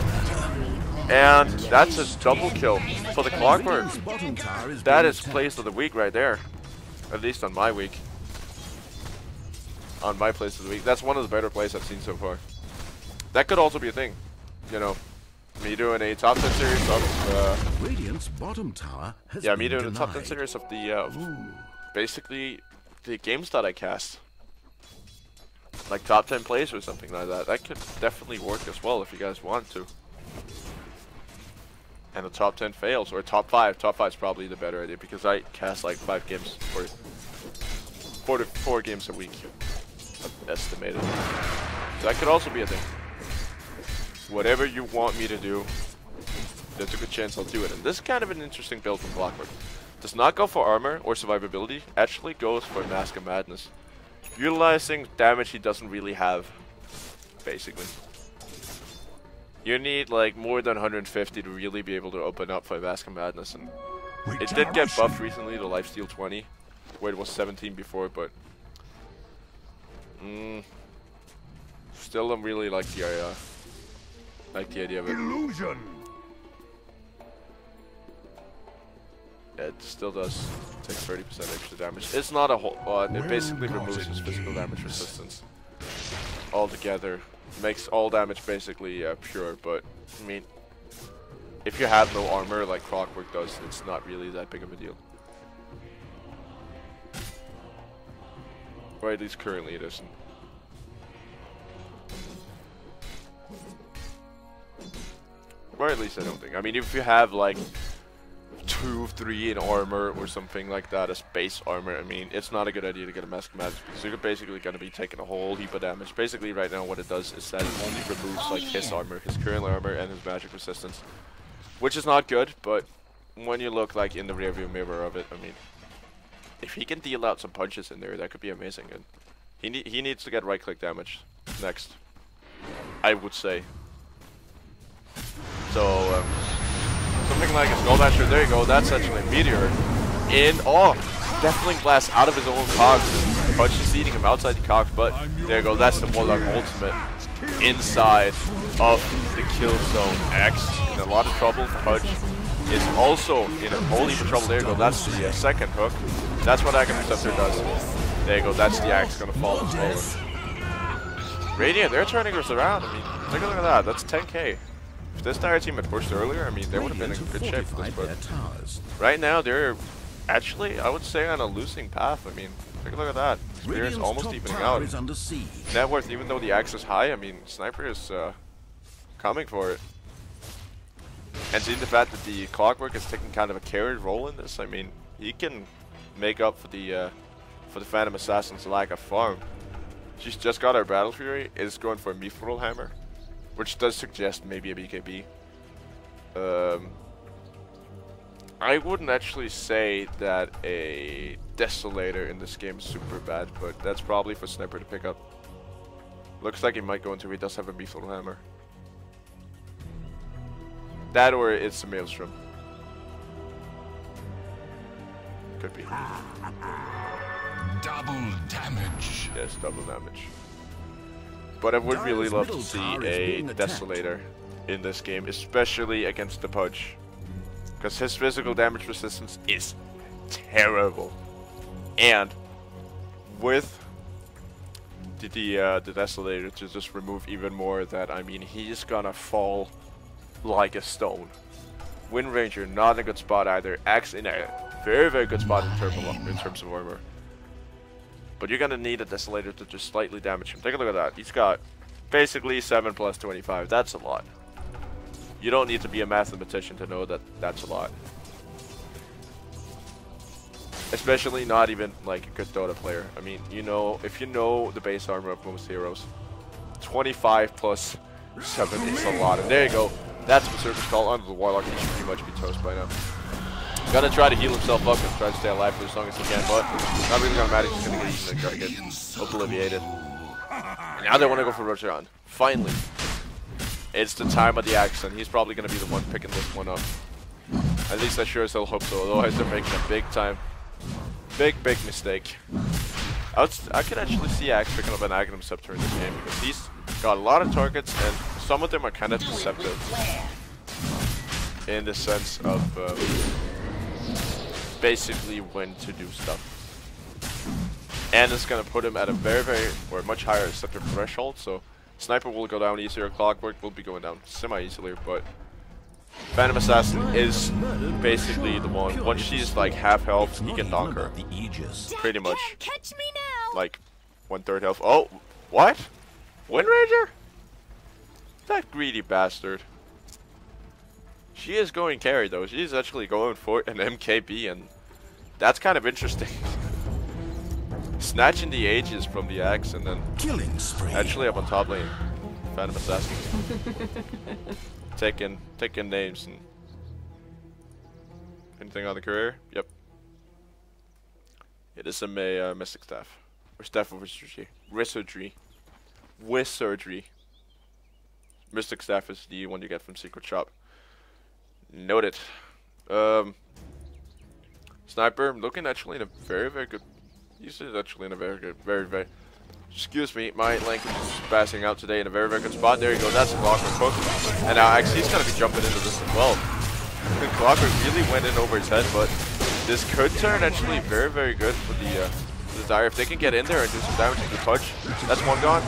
And that's a double kill for the Clockwork. That is place of the week right there. At least on my week. On my place of the week. That's one of the better plays I've seen so far. That could also be a thing. You know, me doing a top 10 series of Radiant's bottom tower has yeah, been me doing a denied. top 10 series of the basically the games that I cast. Like top 10 plays or something like that. That could definitely work as well if you guys want to. And the top 10 fails, or top 5. Top 5 is probably the better idea because I cast like 5 games or 4 games a week, estimated. So that could also be a thing. Whatever you want me to do, there's a good chance I'll do it. And this is kind of an interesting build from Clockwork. Does not go for armor or survivability, actually goes for Mask of Madness. Utilizing damage he doesn't really have, basically. You need like more than 150 to really be able to open up for Mask of Madness. And it did get buffed recently to Lifesteal 20, where it was 17 before, but still don't really like the idea of it. Illusion. Yeah, it still does take 30% extra damage. It's not a whole lot. It basically removes his physical damage resistance altogether. Makes all damage basically pure, but I mean, if you have no armor like Clockwork does, it's not really that big of a deal. Or at least currently it isn't. Or at least I don't think. I mean, if you have like 2, 3 in armor or something like that as base armor, I mean, it's not a good idea to get a Mask of Madness because you're basically going to be taking a whole heap of damage. Basically, right now, what it does is that it only removes like his armor, his current armor, and his magic resistance, which is not good. But when you look like in the rearview mirror of it, I mean, if he can deal out some punches in there, that could be amazing. And he needs to get right-click damage next, I would say. So. Something like a Skull Dasher, there you go, that's actually a Meteor. In, oh, Deathling Blast out of his own cogs. Punch is eating him outside the cogs, but there you go, that's the Warlock ultimate inside of the kill zone. X in a lot of trouble. Punch is also in a whole heap of trouble. There you go, that's the second hook. That's what Agam Interceptor does. There you go, that's the axe gonna fall and forward. Radiant, they're turning us around. I mean, take a look at that, that's 10k. If this entire team had pushed earlier, I mean, they would have been in good shape for this, but right now they're actually, I would say, on a losing path. I mean, take a look at that. Experience almost evening out. Net worth, even though the axe is high, I mean, Sniper is coming for it. And seeing the fact that the Clockwork is taking kind of a carried role in this, I mean, he can make up for the Phantom Assassin's lack of farm. She's just got her Battle Fury, is going for a Mithril Hammer, which does suggest maybe a BKB. I wouldn't actually say that a Desolator in this game is super bad, but that's probably for Sniper to pick up. Looks like he might go into, he does have a Mithril Hammer. That or it's a Maelstrom. Could be. Double damage. Yes, double damage. But I would really love to see a Desolator in this game, especially against the Pudge. Because his physical damage resistance is terrible. And with the Desolator to just remove even more of that, I mean, he's gonna fall like a stone. Wind Ranger, not in a good spot either. Axe in a very, very good spot in terms of armor. But you're gonna need a Desolator to just slightly damage him. Take a look at that. He's got basically 7 plus 25. That's a lot. You don't need to be a mathematician to know that that's a lot. Especially not even like a good Dota player. I mean, you know, if you know the base armor of most heroes, 25 plus 7 is a lot. And there you go. That's Berserker's Call onto the Warlock. He should pretty much be toast by now. Gonna try to heal himself up and try to stay alive for as long as he can, but not really gonna matter. He's gonna get eaten and try to get obliviated. And now they want to go for Frozor. Finally. It's the time of the axe, and he's probably gonna be the one picking this one up. At least I sure as hell hope so, otherwise they're making a big time, big mistake. I could actually see Axe picking up an Aghanim Scepter in this game, because he's got a lot of targets, and some of them are kind of deceptive. In the sense of basically when to do stuff. And it's gonna put him at a or much higher scepter threshold, so Sniper will go down easier, Clockwork will be going down semi-easily, but Phantom Assassin is basically the one. Once she's like half health, he can knock her. Pretty much. Catch me now. Like 1/3 health. Oh, what? Wind Ranger? That greedy bastard. She is going carry though. She's actually going for an MKB, and that's kind of interesting. Snatching the ages from the axe and then Killing spree. actually up on top lane. Phantom Assassin. taking names and anything on the career. Yep. It is a Mystic Staff. Or Staff of Wizardry. Wizardry. Mystic Staff is the one you get from Secret Shop. Noted. Sniper looking actually in a very good. He's actually in a very. Excuse me, my language is passing out today in a very good spot. There you go. That's a Clockwork hook. And now actually he's gonna be jumping into this as well. Clockwork really went in over his head, but this could turn actually very good for the Dire. If they can get in there and do some damage to the touch, that's one gone.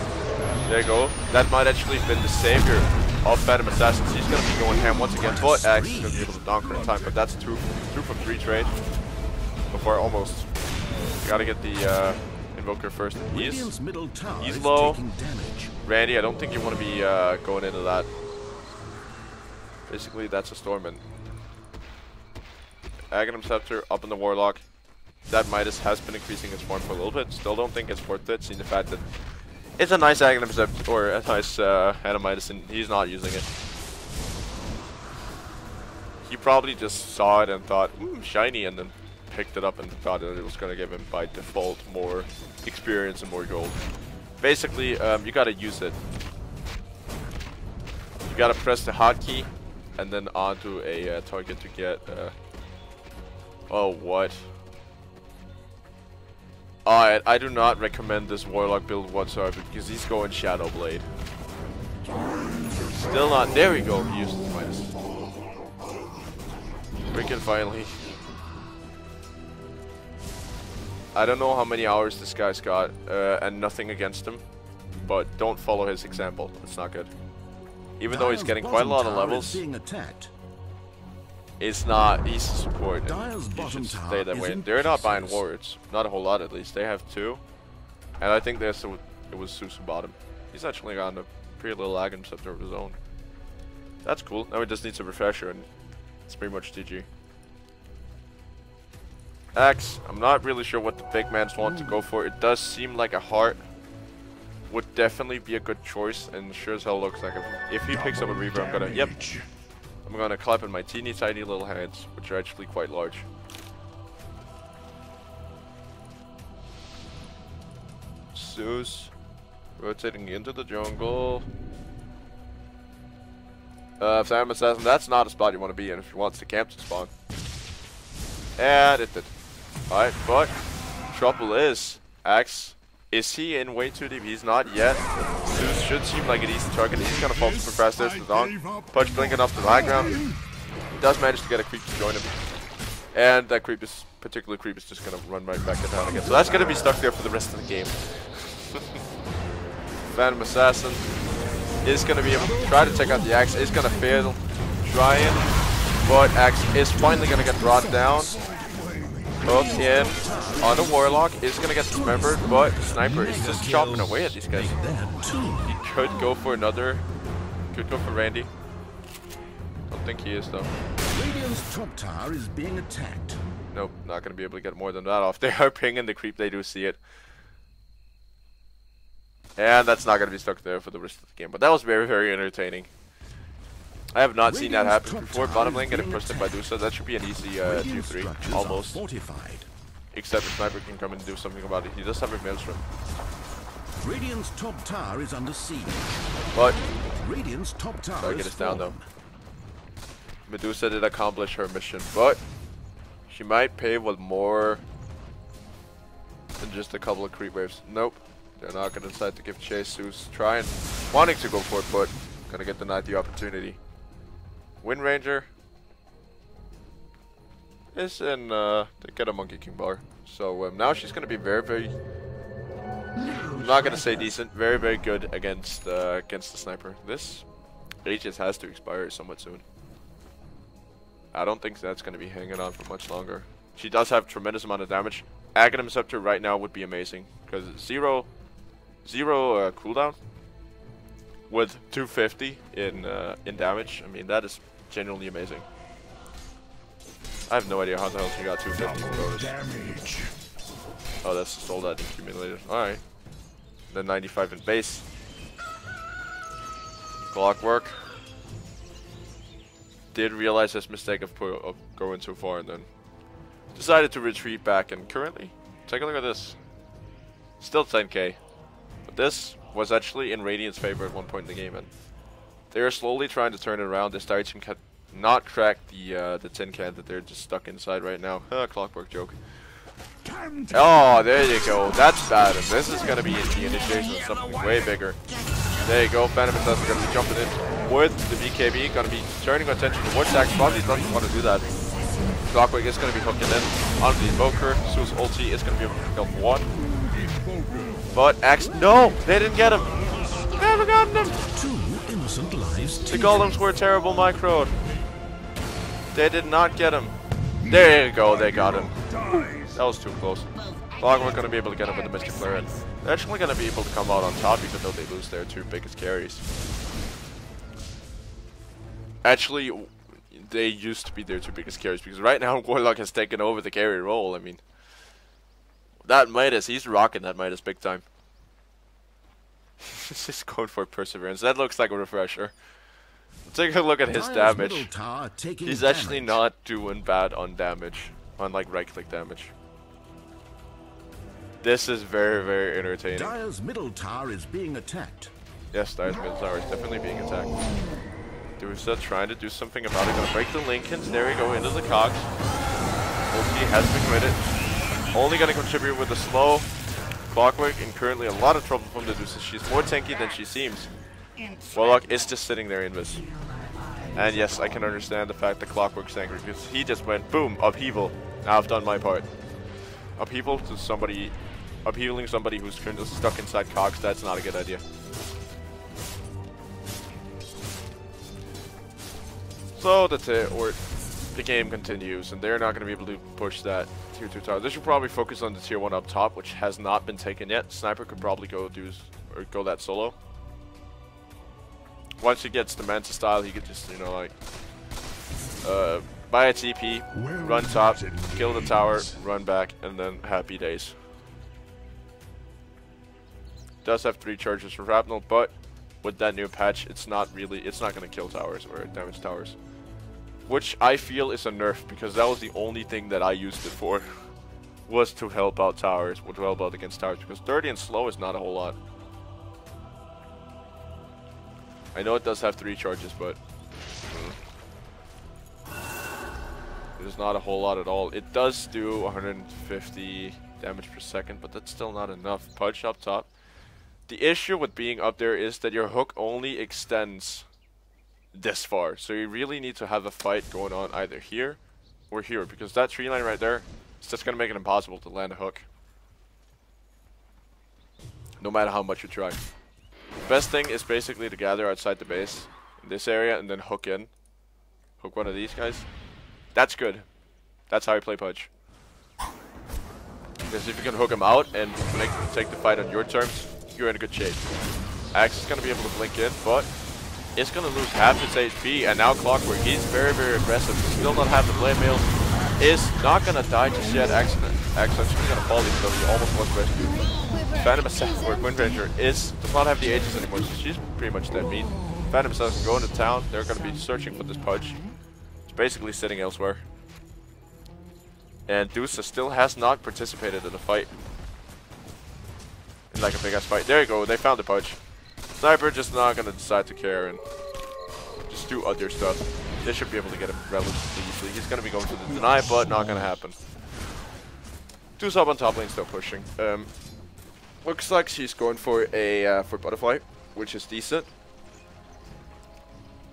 There you go. That might actually have been the savior of Phantom Assassins. He's going to be going ham once again, but Axe is going to be able to donk her in time. But that's two from 3 trade. Before almost. Got to get the Invoker first. He's low. Randy, I don't think you want to be going into that. Basically, that's a Storm. And Aghanim Scepter up in the Warlock. That Midas has been increasing its farm for a little bit. Still don't think it's worth it, seeing the fact that it's a nice Aghanim Scepter, or a nice Hand Midas, and he's not using it. He probably just saw it and thought, shiny, and then picked it up and thought that it was going to give him by default more experience and more gold. Basically, you got to use it. You got to press the hotkey and then onto a target to get. Oh, what? Alright, I do not recommend this Warlock build whatsoever because he's going Shadow Blade. Still not. There we go. He used his Midas. Freaking finally. I don't know how many hours this guy's got, and nothing against him, but don't follow his example. It's not good. Even though he's getting quite a lot of levels, it's not. He's a support. He should stay that way. They're not buying wards. Not a whole lot, at least. They have 2, and I think it was Susu bottom. He's actually got a pretty little Aghanim Scepter of his own. That's cool. Now he just needs a refresher, and it's pretty much GG. Axe, I'm not really sure what the big mans want to go for. It does seem like a heart would definitely be a good choice, and sure as hell looks like if he picks up a Reaver, I'm gonna clap in my teeny tiny little hands, which are actually quite large. Zeus rotating into the jungle. Phantom Assassin, that's not a spot you want to be in if he wants to camp to spawn. And it did. Alright, but trouble is, Axe, is he in way too deep? He's not yet. Zeus should seem like an easy target. He's gonna fall super fast. There's the donk. Punch blinking up to the high ground. He does manage to get a creep to join him. And that particular creep is just gonna run right back down again. So that's gonna be stuck there for the rest of the game. Phantom Assassin is gonna be able to try to take out the Axe. Is gonna fail trying, but Axe is finally gonna get brought down. Hook in on the Warlock, is gonna get dismembered, but Sniper is just chopping away at these guys. He could go for another, could go for Randy. Don't think he is though. Radiant's top tower is being attacked. Nope, not gonna be able to get more than that off. They are pinging the creep, they do see it. And that's not going to be stuck there for the rest of the game. But that was very, very entertaining. I have not seen that happen before. Bottom lane getting pushed in by Dusa. That should be an easy 2-3. Almost. Except the sniper can come and do something about it. He does have a maelstrom. Radiant's top tower is under siege. But Radiant's top tower gotta get us down though. Medusa did accomplish her mission, but she might pay with more than just a couple of creep waves. Nope. They're not gonna decide to give chase. Who's trying, wanting to go for it, but gonna get denied the opportunity. Wind Ranger is in to get a Monkey King bar. So now she's gonna be very, very, I'm not gonna say decent, very, very good against the sniper. This Aegis has to expire somewhat soon. I don't think that's gonna be hanging on for much longer. She does have tremendous amount of damage. Aghanim Scepter right now would be amazing because zero cooldown with 250 in damage. I mean, that is genuinely amazing. I have no idea how the hell she got 250 bonus. Damage. Oh, that's just all that accumulated. Alright. Then 95 in base. Clockwork. Did realize his mistake of going too far and then decided to retreat back. And currently, take a look at this. Still 10k. But this was actually in Radiant's favor at one point in the game. And they are slowly trying to turn it around. This Dire team cannot crack the tin can that they're just stuck inside right now. Clockwork joke. Oh, there you go. That's bad. And this is going to be the initiation of something way bigger. There you go. Phantom Assassin going to be jumping in with the BKB. Going to be turning attention towards Axe. Probably doesn't want to do that. Clockwork is going to be hooking in on the Invoker. Zeus ulti is going to be able to kill one. But Axe, no! They didn't get him! Never gotten him! Two innocent lives. The golems were terrible microed. They did not get him. There you go, they got him. That was too close. Clockwork going to be able to get him with the Mystic Flare, and they're actually going to be able to come out on top even though they lose their two biggest carries. Actually, they used to be their two biggest carries because right now Warlock has taken over the carry role. I mean, that Midas, he's rocking that Midas big time. He's just going for Perseverance. That looks like a refresher. Take a look at his damage. He's actually not doing bad on damage, on like right click damage. This is very, very entertaining. Dire's middle tower is being attacked. Yes, Dire's middle tower is definitely being attacked. Dusa trying to do something about it. Gonna break the Lincolns. There we go, into the cogs. Ulti has been committed. Only gonna contribute with the slow. Clockwork in currently a lot of trouble from the Dusa. She's more tanky than she seems. Warlock is just sitting there invis. And yes, I can understand the fact that Clockwork's angry because he just went boom, upheaval. Now I've done my part. Upheaval to somebody, uphealing somebody who's currently stuck inside cogs, that's not a good idea. So the game continues, and they're not going to be able to push that tier 2 tower. They should probably focus on the tier 1 up top, which has not been taken yet. Sniper could probably go that solo. Once he gets the Manta style, he could just, you know, like buy a TP, run top, kill the tower, run back, and then happy days. Does have 3 charges for Shrapnel, but with that new patch, it's not going to kill towers or damage towers. Which I feel is a nerf, because that was the only thing that I used it for, was to help out towers, to help out against towers, because 30 and slow is not a whole lot. I know it does have 3 charges, but it is not a whole lot at all. It does do 150 damage per second, but that's still not enough. Pudge up top. The issue with being up there is that your hook only extends this far, so you really need to have a fight going on either here or here, because that tree line right there is just going to make it impossible to land a hook, no matter how much you try. The best thing is basically to gather outside the base in this area and then hook in. Hook one of these guys. That's good. That's how you play Pudge. Because if you can hook him out and take the fight on your terms, you're in a good shape. Axe is going to be able to blink in, but it's going to lose half its HP, and now Clockwork, he's very, very aggressive. Still not have the blade mail. is not gonna die just yet. Accident. Actually gonna fall even though he almost was rescued. Phantom Assassin or Wind Ranger does not have the Aegis anymore, so she's pretty much dead meat. Phantom Assassin go into town. They're gonna be searching for this Pudge. It's basically sitting elsewhere. And Dusa still has not participated in a fight. In like a big ass fight. There you go, they found the Pudge. Sniper just not gonna decide to care and just do other stuff. They should be able to get him relatively easily. He's gonna be going to the deny, but not gonna happen. Dusa up on top lane, still pushing. Looks like she's going for a for butterfly, which is decent.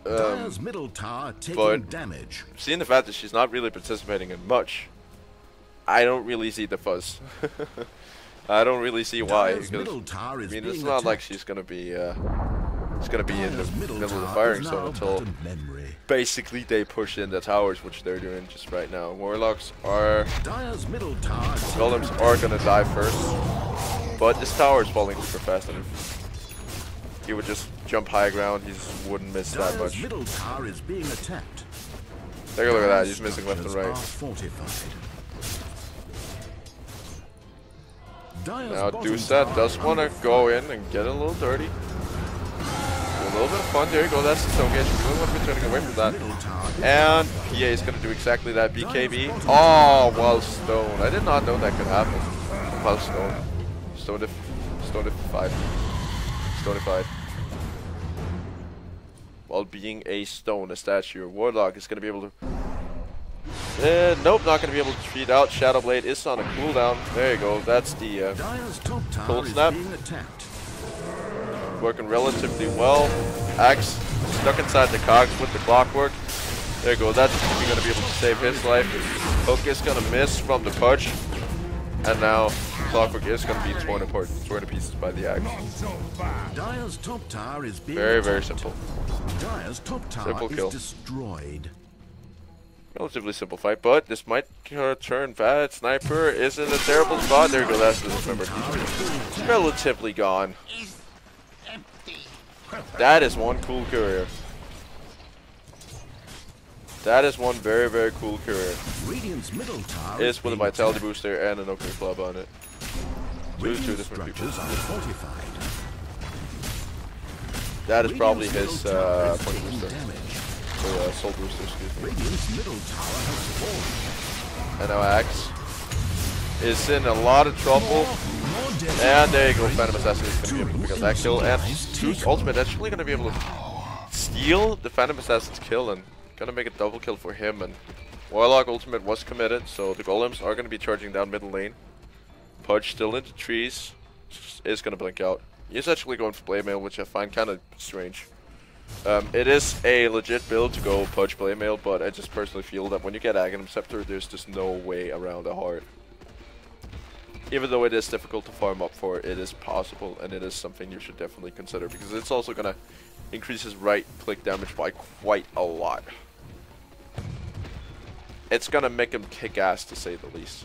Dire's middle tower taking but damage. Seeing the fact that she's not really participating in much, I don't really see the fuzz. I don't really see why. Dire's Because, middle tower is I mean, being it's not like attacked. she's gonna be it's gonna be in the Dire's middle of the tower firing is zone now until but a memory. basically they push in the towers, which they're doing just right now. Warlocks are Dire's middle tower golems are gonna die first, but this tower is falling super fast, and if he would just jump high ground, he just wouldn't miss that Dire's much. middle tower is being attacked. Take a look at that, he's missing left and Structures right. are fortified. Dire's Now bottom Dusa tower does want to under go fire. in and get a little dirty. Do a little bit of fun. There you go. That's the stone gauge. We really want to be turning away from that. Middle tower is And PA is going to do exactly that. BKB. Oh, while stone. I did not know that could happen. While stone. Stone-ified. Stone-ified. While being a stone, a statue. Warlock is going to be able to... nope, not going to be able to treat out. Shadow Blade is on a cooldown. There you go. That's the Dire's top tower cold is snap. being attacked. Working relatively well. Axe stuck inside the cogs with the clockwork. There you go. That's going to be able to save his life. Hook is going to miss from the Pudge. And now clockwork is going to be torn to pieces by the axe. Dire's top tower is being Very, attacked. very simple. Dire's top tower Simple is kill. destroyed. Relatively simple fight, but this might turn bad. Sniper is in a terrible spot. There you go. That's the dismember. He's relatively gone. Is empty. That is one cool courier. That is one very, very cool courier. Radiant's middle tower It's with a being vitality attacked. booster and an opening club on it. Two Radiant different people. structures are fortified. That is probably Radiant's his middle tower is point taking booster. damage. Or soul booster, excuse me. Radiant's middle tower has fallen. And now Axe is in a lot of trouble. And there you go, Phantom Assassin is going to be able to pick up that kill. And Zeus Ultimate actually going to be able to steal the Phantom Assassin's kill and going to make a double kill for him. And Warlock Ultimate was committed, so the golems are going to be charging down middle lane. Pudge still into trees, is going to blink out. He's actually going for Blade Mail, which I find kind of strange. It is a legit build to go Pudge Blade Mail, but I just personally feel that when you get Aghanim Scepter, there's just no way around a heart. Even though it is difficult to farm up for, it is possible, and it is something you should definitely consider, because it's also going to increase his right-click damage by quite a lot. It's going to make him kick ass, to say the least.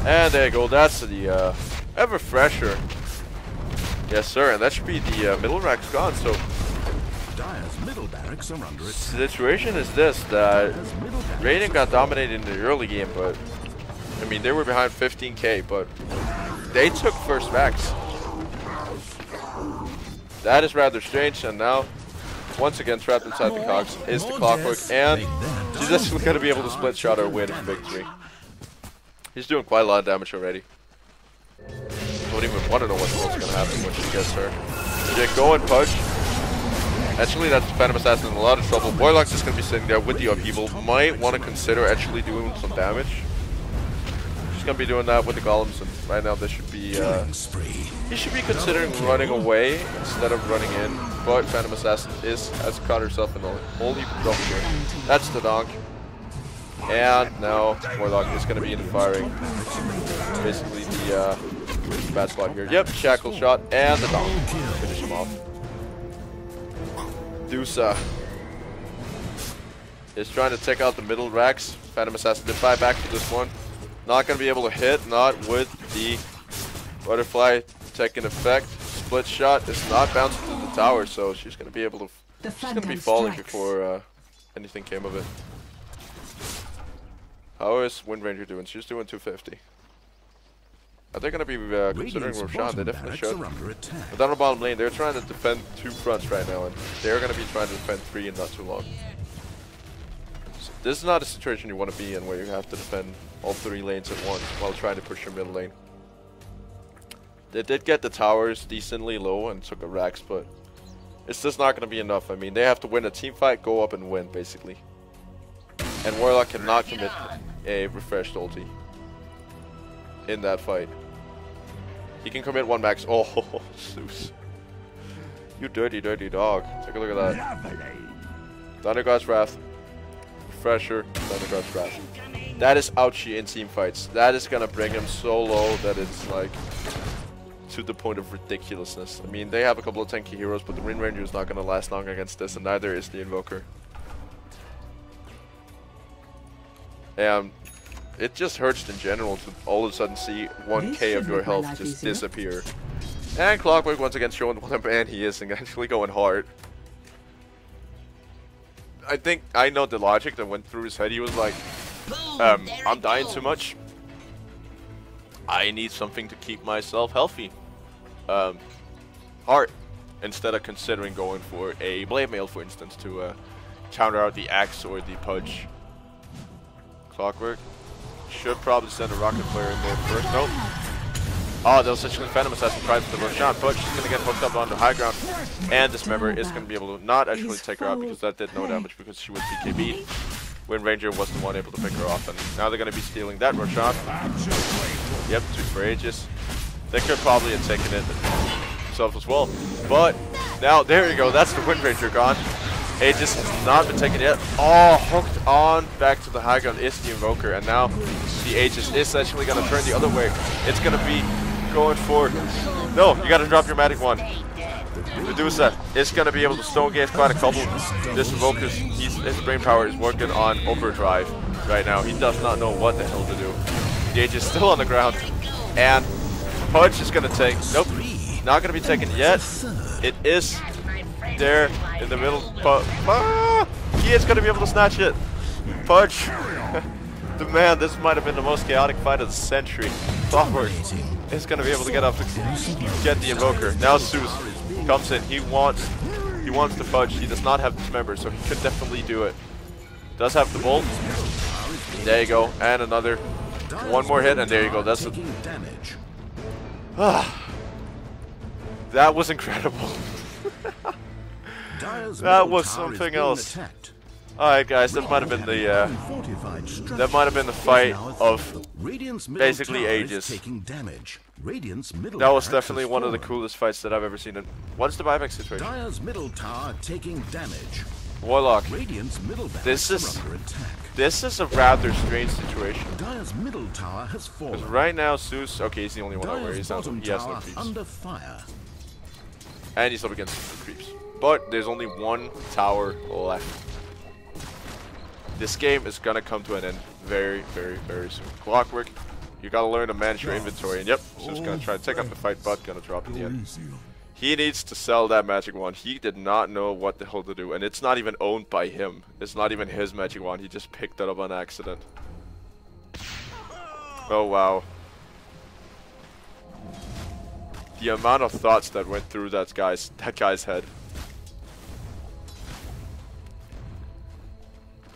And there you go, that's the ever fresher. Yes, sir, and that should be the middle rack's gone, so Dire's middle barracks are under attack. situation is this, that Dire's middle barracks Radiant got dominated in the early game, but I mean, they were behind 15k, but they took first max. That is rather strange, and now, once again, trapped inside the cogs is the clockwork, and he's actually going to be able to split shot our way to victory. He's doing quite a lot of damage already. Don't even want to know what's going to happen when she gets her. Yeah, go and Pudge. Actually, that's Phantom Assassin in a lot of trouble. Warlock's just going to be sitting there with the upheaval. Might want to consider actually doing some damage. She's going to be doing that with the golems, and right now this should be, killing spree. he should be considering running away instead of running in. But Phantom Assassin has caught herself in a whole heap of trouble here. That's the donk. And now Warlock is going to be in firing. Basically the bad spot here. Yep, shackle shot and the donk. Finish him off. Dusa is trying to take out the middle racks. Phantom Assassin did fight back for this one. Not going to be able to hit, not with the butterfly taking effect. Split shot is not bouncing to the tower, so she's going to be able to. She's going to be falling before anything came of it. How is Wind Ranger doing? She's doing 250. Are they going to be considering Radiant's Roshan? bottom They definitely barracks should. are under attack. But down the bottom lane, they're trying to defend 2 fronts right now, and they're going to be trying to defend 3 in not too long. So this is not a situation you want to be in where you have to defend all 3 lanes at once while trying to push your middle lane. They did get the towers decently low and took a Rax, but it's just not going to be enough. I mean, they have to win a team fight, go up and win, basically. And Warlock cannot commit a refreshed ulti in that fight. He can commit 1 max. Oh, Zeus. You dirty, dirty dog. Take a look at that. Thunder God's Wrath. Refresher. Thunder God's Wrath. That is ouchie in team fights. That is going to bring him so low that it's like to the point of ridiculousness. I mean, they have a couple of tanky heroes, but the Wind Ranger is not going to last long against this, and neither is the Invoker. And it just hurts in general to all of a sudden see 1k of your health just disappear. And Clockwork once again showing what a man he is and actually going hard. I think I know the logic that went through his head. He was like, I'm dying too much. I need something to keep myself healthy. Heart. Instead of considering going for a Blade Mail, for instance, to counter out the Axe or the Pudge. Clockwork should probably send a Rocket Flare in there first. Nope. Oh, they'll essentially Phantom Assassin tries to Roshan, but she's going to get hooked up on the high ground. And Dismember is going to be able to not actually take her out because that did no damage because she was BKB. Wind Ranger was the one able to pick her off, and now they're going to be stealing that Roshan. Yep, 2 for Aegis. They could probably have taken it themselves as well. But now, there you go, that's the Wind Ranger gone. Aegis has not been taken yet. Oh, hooked on back to the high ground is the Invoker, and now the Aegis is actually going to turn the other way. It's going to be going for... No, you got to drop your Magic Wand. Medusa is going to be able to Stone Gaze quite a couple. This Invoker's his brain power is working on overdrive right now. He does not know what the hell to do. The Aegis is still on the ground, and Pudge is going to take... Nope, not going to be taken yet. It is there in the middle, but he is going to be able to snatch it. Pudge, the man, this might have been the most chaotic fight of the century. Clockwork is going to be able to get up to get the Invoker. Now Zeus comes in. He wants the Pudge. He does not have Dismember, so he could definitely do it. Does have the Bolt. There you go, and another. One more hit, and there you go. That's that was incredible. That was something else. Alright guys, that might have been the fight of basically ages. That was definitely one of the coolest fights that I've ever seen. And what's the buyback situation? Dire's middle tower taking damage. Warlock. This is a rather strange situation. Dire's middle tower has fallen. Because right now Zeus, okay, he's the only one out where he's not, he has no creeps. Under fire. And he's up against the creeps. But there's only 1 tower left. This game is gonna come to an end very, very, very soon. Clockwork, you gotta learn to manage your inventory. And yep, Zeus gonna try to take up the fight, but gonna drop in the end. He needs to sell that magic wand. He did not know what the hell to do, and it's not even owned by him. It's not even his magic wand. He just picked it up on accident. Oh wow. The amount of thoughts that went through that guy's head.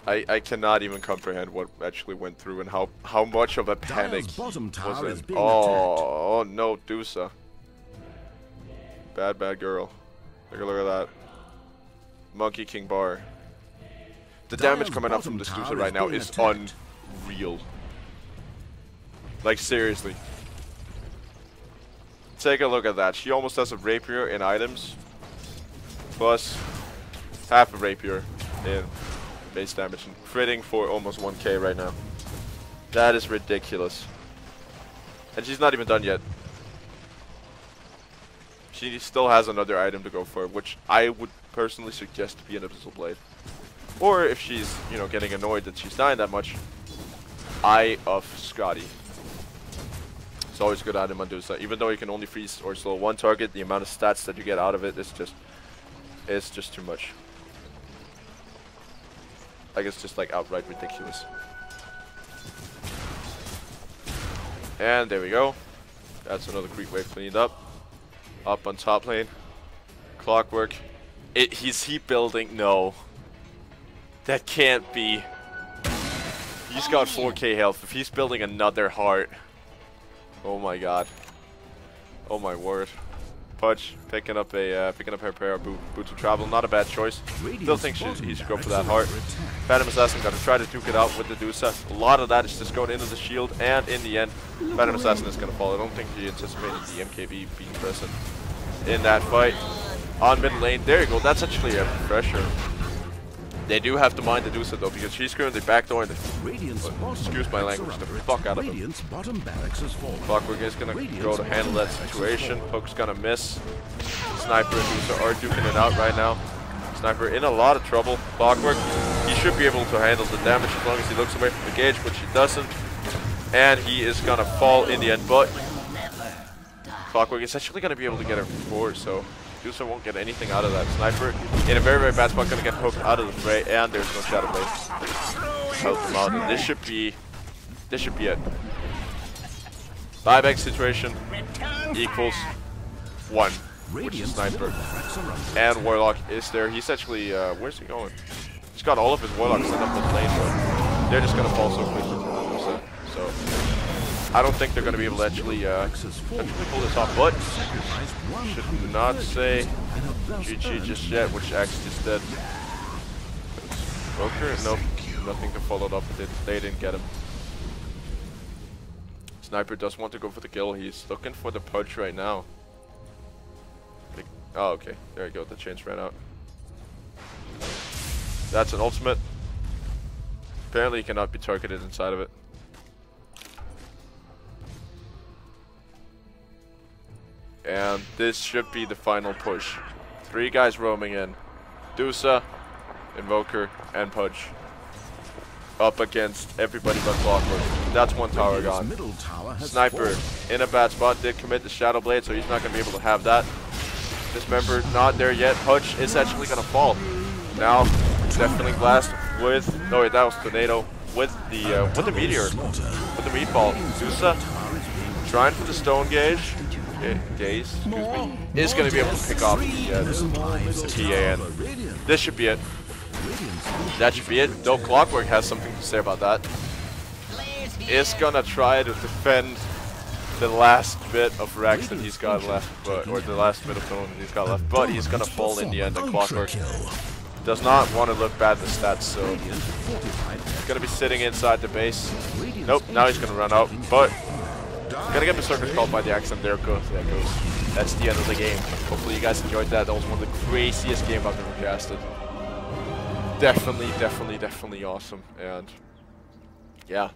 I cannot even comprehend what actually went through and how much of a panic was in. Oh no, Dusa. Bad girl. Take a look at that. Monkey King Bar. The damage coming up from this Dusa right now is unreal. Like seriously. Take a look at that. She almost has a rapier in items. Plus half a rapier in base damage and critting for almost 1k right now. That is ridiculous. And she's not even done yet. She still has another item to go for, which I would personally suggest to be an Abyssal Blade. Or if she's, you know, getting annoyed that she's dying that much, Eye of Scotty. It's always a good item on Dusa. Even though you can only freeze or slow 1 target, the amount of stats that you get out of it is just too much. Like, it's just like outright ridiculous. And there we go. That's another creep wave cleaned up. Up on top lane. Clockwork. He's heat building. No. That can't be. He's got 4k health. If he's building another heart. Oh my god. Oh my word. Pudge picking up a pair of boots of travel. Not a bad choice. Still think he should go for that heart. Phantom Assassin got to try to duke it out with the Dusa. A lot of that is just going into the shield, and in the end, Phantom Assassin is going to fall. I don't think he anticipated the MKB being present in that fight. On mid lane, there you go. That's actually a pressure. They do have to mind the Dusa though, because she's currently backdooring the, excuse my language, the fuck out of him. Clockwork is gonna go to handle that situation. Hook's gonna miss. Sniper and Dusa are duking it out right now. Sniper in a lot of trouble. Clockwork, he should be able to handle the damage as long as he looks away from the gauge, which he doesn't. And he is gonna fall in the end, but Clockwork is actually gonna be able to get a 4, so Dusa won't get anything out of that. Sniper in a very, very bad spot, gonna get hooked out of the fray, and there's no Shadow Blade. Help him out, and this should be it. Buyback situation equals 1, which is Sniper. And Warlock is there. He's actually, where's he going? He's got all of his Warlocks set up in lane, but they're just gonna fall so quickly to Dusa. So I don't think they're going to be able to actually pull this off, but should not say GG just yet, which Axe just did. Broker? Nope, nothing to follow it up with it. They didn't get him. Sniper does want to go for the kill. He's looking for the Pudge right now. Oh, okay. There you go. The chains ran out. That's an ultimate. Apparently he cannot be targeted inside of it. And this should be the final push. 3 guys roaming in. Dusa, Invoker, and Pudge. Up against everybody but Clockwork. That's 1 tower gone. Sniper in a bad spot. Did commit the Shadow Blade, so he's not going to be able to have that. Dismember not there yet. Pudge is actually going to fall. Now, Deafening Blast with... No, wait, that was Tornado. With the Meteor. With the Meatball. Dusa trying for the Stone Gauge. Gaze, excuse me, is going to be able to pick off the TAN. This should be it. That should be it. Though Clockwork has something to say about that. Is going to try to defend the last bit of Rex that he's got left, or the last bit of tone that he's got left, but he's going to fall in the end, and Clockwork does not want to look bad in the stats, so he's going to be sitting inside the base. Nope, now he's going to run out, but gonna get Berserker's called by the Axe, and there goes. That's the end of the game. Hopefully you guys enjoyed that. That was one of the craziest games I've ever casted. Definitely awesome. And yeah.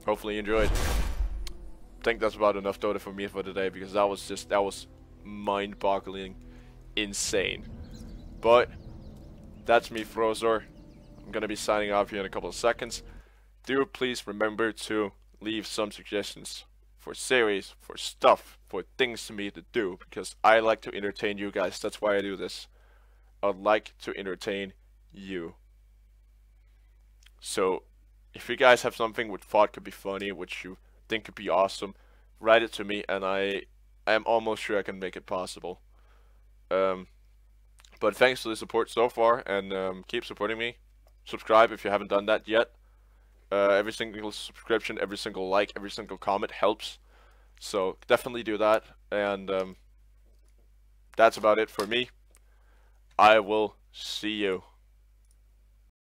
Hopefully you enjoyed. I think that's about enough Dota for me for today, because that was mind-boggling insane. But that's me, Frozor. I'm gonna be signing off here in a couple of seconds. Do please remember to leave some suggestions for series, for stuff, for things to me to do, because I like to entertain you guys. That's why I do this. I'd like to entertain you. So if you guys have something which thought could be funny, which you think could be awesome, write it to me, and I am almost sure I can make it possible. But thanks for the support so far, and keep supporting me. Subscribe if you haven't done that yet. Every single subscription, every single like, every single comment helps. So definitely do that. And that's about it for me. I will see you.